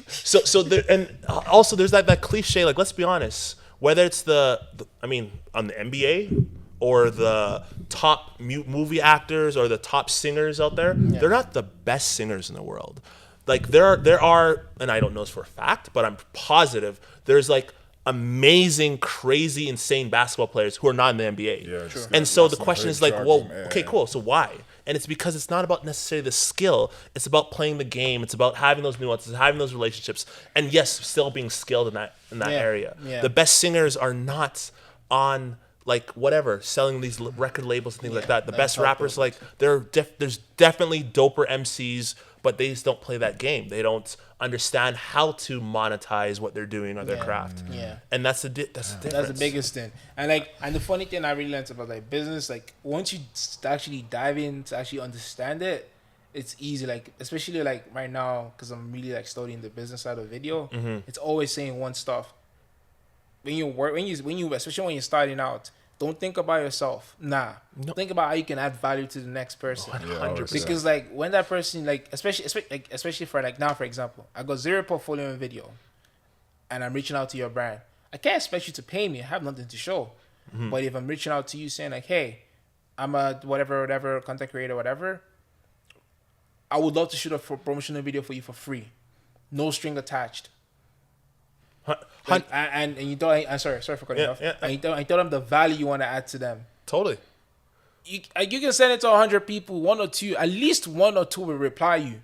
so there, and also there's that cliche, like let's be honest, whether it's the I mean on the NBA or the top movie actors or the top singers out there, they're not the best singers in the world. Like there are, and I don't know this for a fact, but I'm positive there's like amazing, crazy, insane basketball players who are not in the NBA. Yeah, sure. And so the question is like, well, okay, cool. So why? And it's because it's not about necessarily the skill. It's about playing the game. It's about having those nuances, having those relationships, and yes, still being skilled in that area. Yeah. The best singers are not on like whatever, selling these record labels and things like that. The best rappers, like there's definitely doper MCs, but they just don't play that game. They don't understand how to monetize what they're doing or their craft. Yeah, and that's the difference. That's the biggest thing. And the funny thing I really learned about like business, like once you actually dive in to actually understand it, it's easy. Like especially like right now, because I'm really like studying the business side of video. It's always saying one stuff. When you especially when you're starting out, don't think about yourself. Think about how you can add value to the next person. 100%. Because like when that person like especially for like now, for example, I got 0 portfolio in video, and I'm reaching out to your brand. I can't expect you to pay me. I have nothing to show. But if I'm reaching out to you saying like, hey, I'm a whatever content creator, whatever, I would love to shoot a promotional video for you for free, no string attached. Like, and you don't. I'm sorry for cutting you off. And you tell them the value you want to add to them. Totally. You can send it to 100 people, one or two, at least one or two will reply you,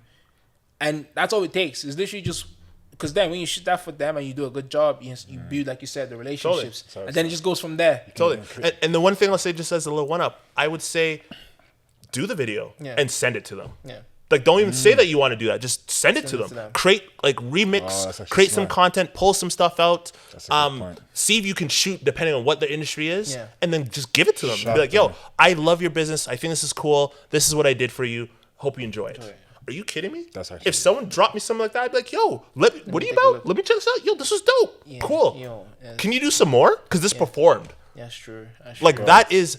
and that's all it takes. It's literally just because then when you shoot that for them and you do a good job, you build, like you said, the relationships, and then it just goes from there. Totally. And the one thing I'll say, just as a little one up, I would say, do the video and send it to them. Yeah. Like, don't even say that you want to do that. Just send it to them. Create, like, remix, create some content, pull some stuff out. See if you can shoot depending on what the industry is, and then just give it to them. Be like, yo, I love your business. I think this is cool. This is what I did for you. Hope you enjoy it. Are you kidding me? If someone dropped me something like that, I'd be like, yo, what are you about? Let me check this out. Yo, this was dope. Yeah, cool. Can you do some more? Because this performed. That's true. Like, that is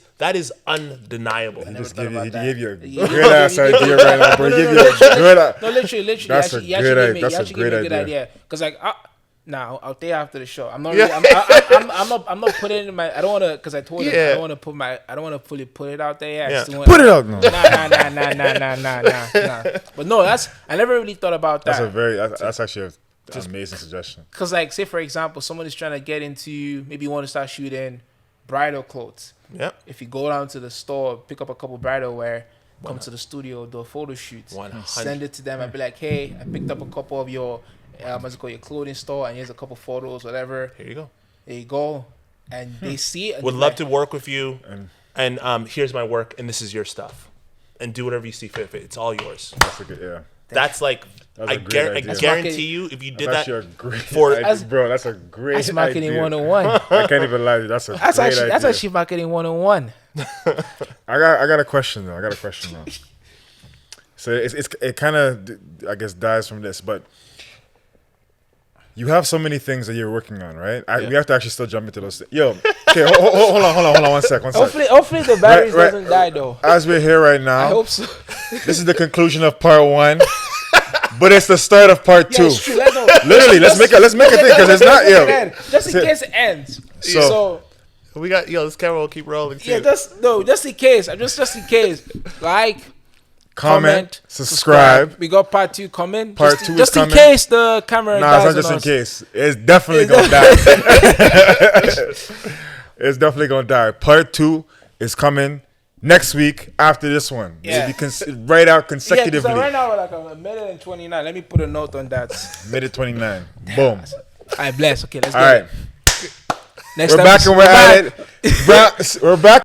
undeniable. He gave you a good ass idea right now, bro. He gave you a good. No, literally. That's a great idea. Because like, I'll tell you after the show. I'm not. Really, I'm not putting it in my. I don't want to. Because I told him I don't want to put my. I don't want to fully put it out there. Put it out. No. Nah. But no, I never really thought about that. That's actually an amazing suggestion. Because like, say for example, someone is trying to get into, maybe you want to start shooting bridal clothes. Yeah. If you go down to the store, pick up a couple bridal wear, come to the studio, do a photo shoot, send it to them, and be like, hey, I picked up a couple of your, your clothing store, and here's a couple photos, whatever. Here you go. There you go. And they see it. Would love to work with you, and here's my work, and this is your stuff, and do whatever you see fit. It's all yours. That's a good, That's like, I guarantee you, if you did that, that's a great That's marketing idea. 101. I can't even lie. That's actually marketing 101. I got a question though. So it kind of, I guess, dies from this, but you have so many things that you're working on, right? We have to actually still jump into those. Yo, okay, hold on, one sec. Hopefully the batteries doesn't die though. As we're here right now, I hope so. This is the conclusion of part 1, but it's the start of part 2. It's true. Literally, let's make a thing because it's not just in case it ends. So we got this camera will keep rolling too. Yeah, just in case. Just in case. Like, comment, subscribe. We got part 2 coming. Part 2 just in case the camera. Nah, it's not just in case. It's definitely gonna die. It's definitely gonna die. Part 2 is coming next week after this one. Yeah. Maybe right out consecutively. Yeah, right now we're like a minute and 29. Let me put a note on that. Minute 29. Boom. All right, bless. Okay, let's go. All right. Next we're time back and we're at it. We're back.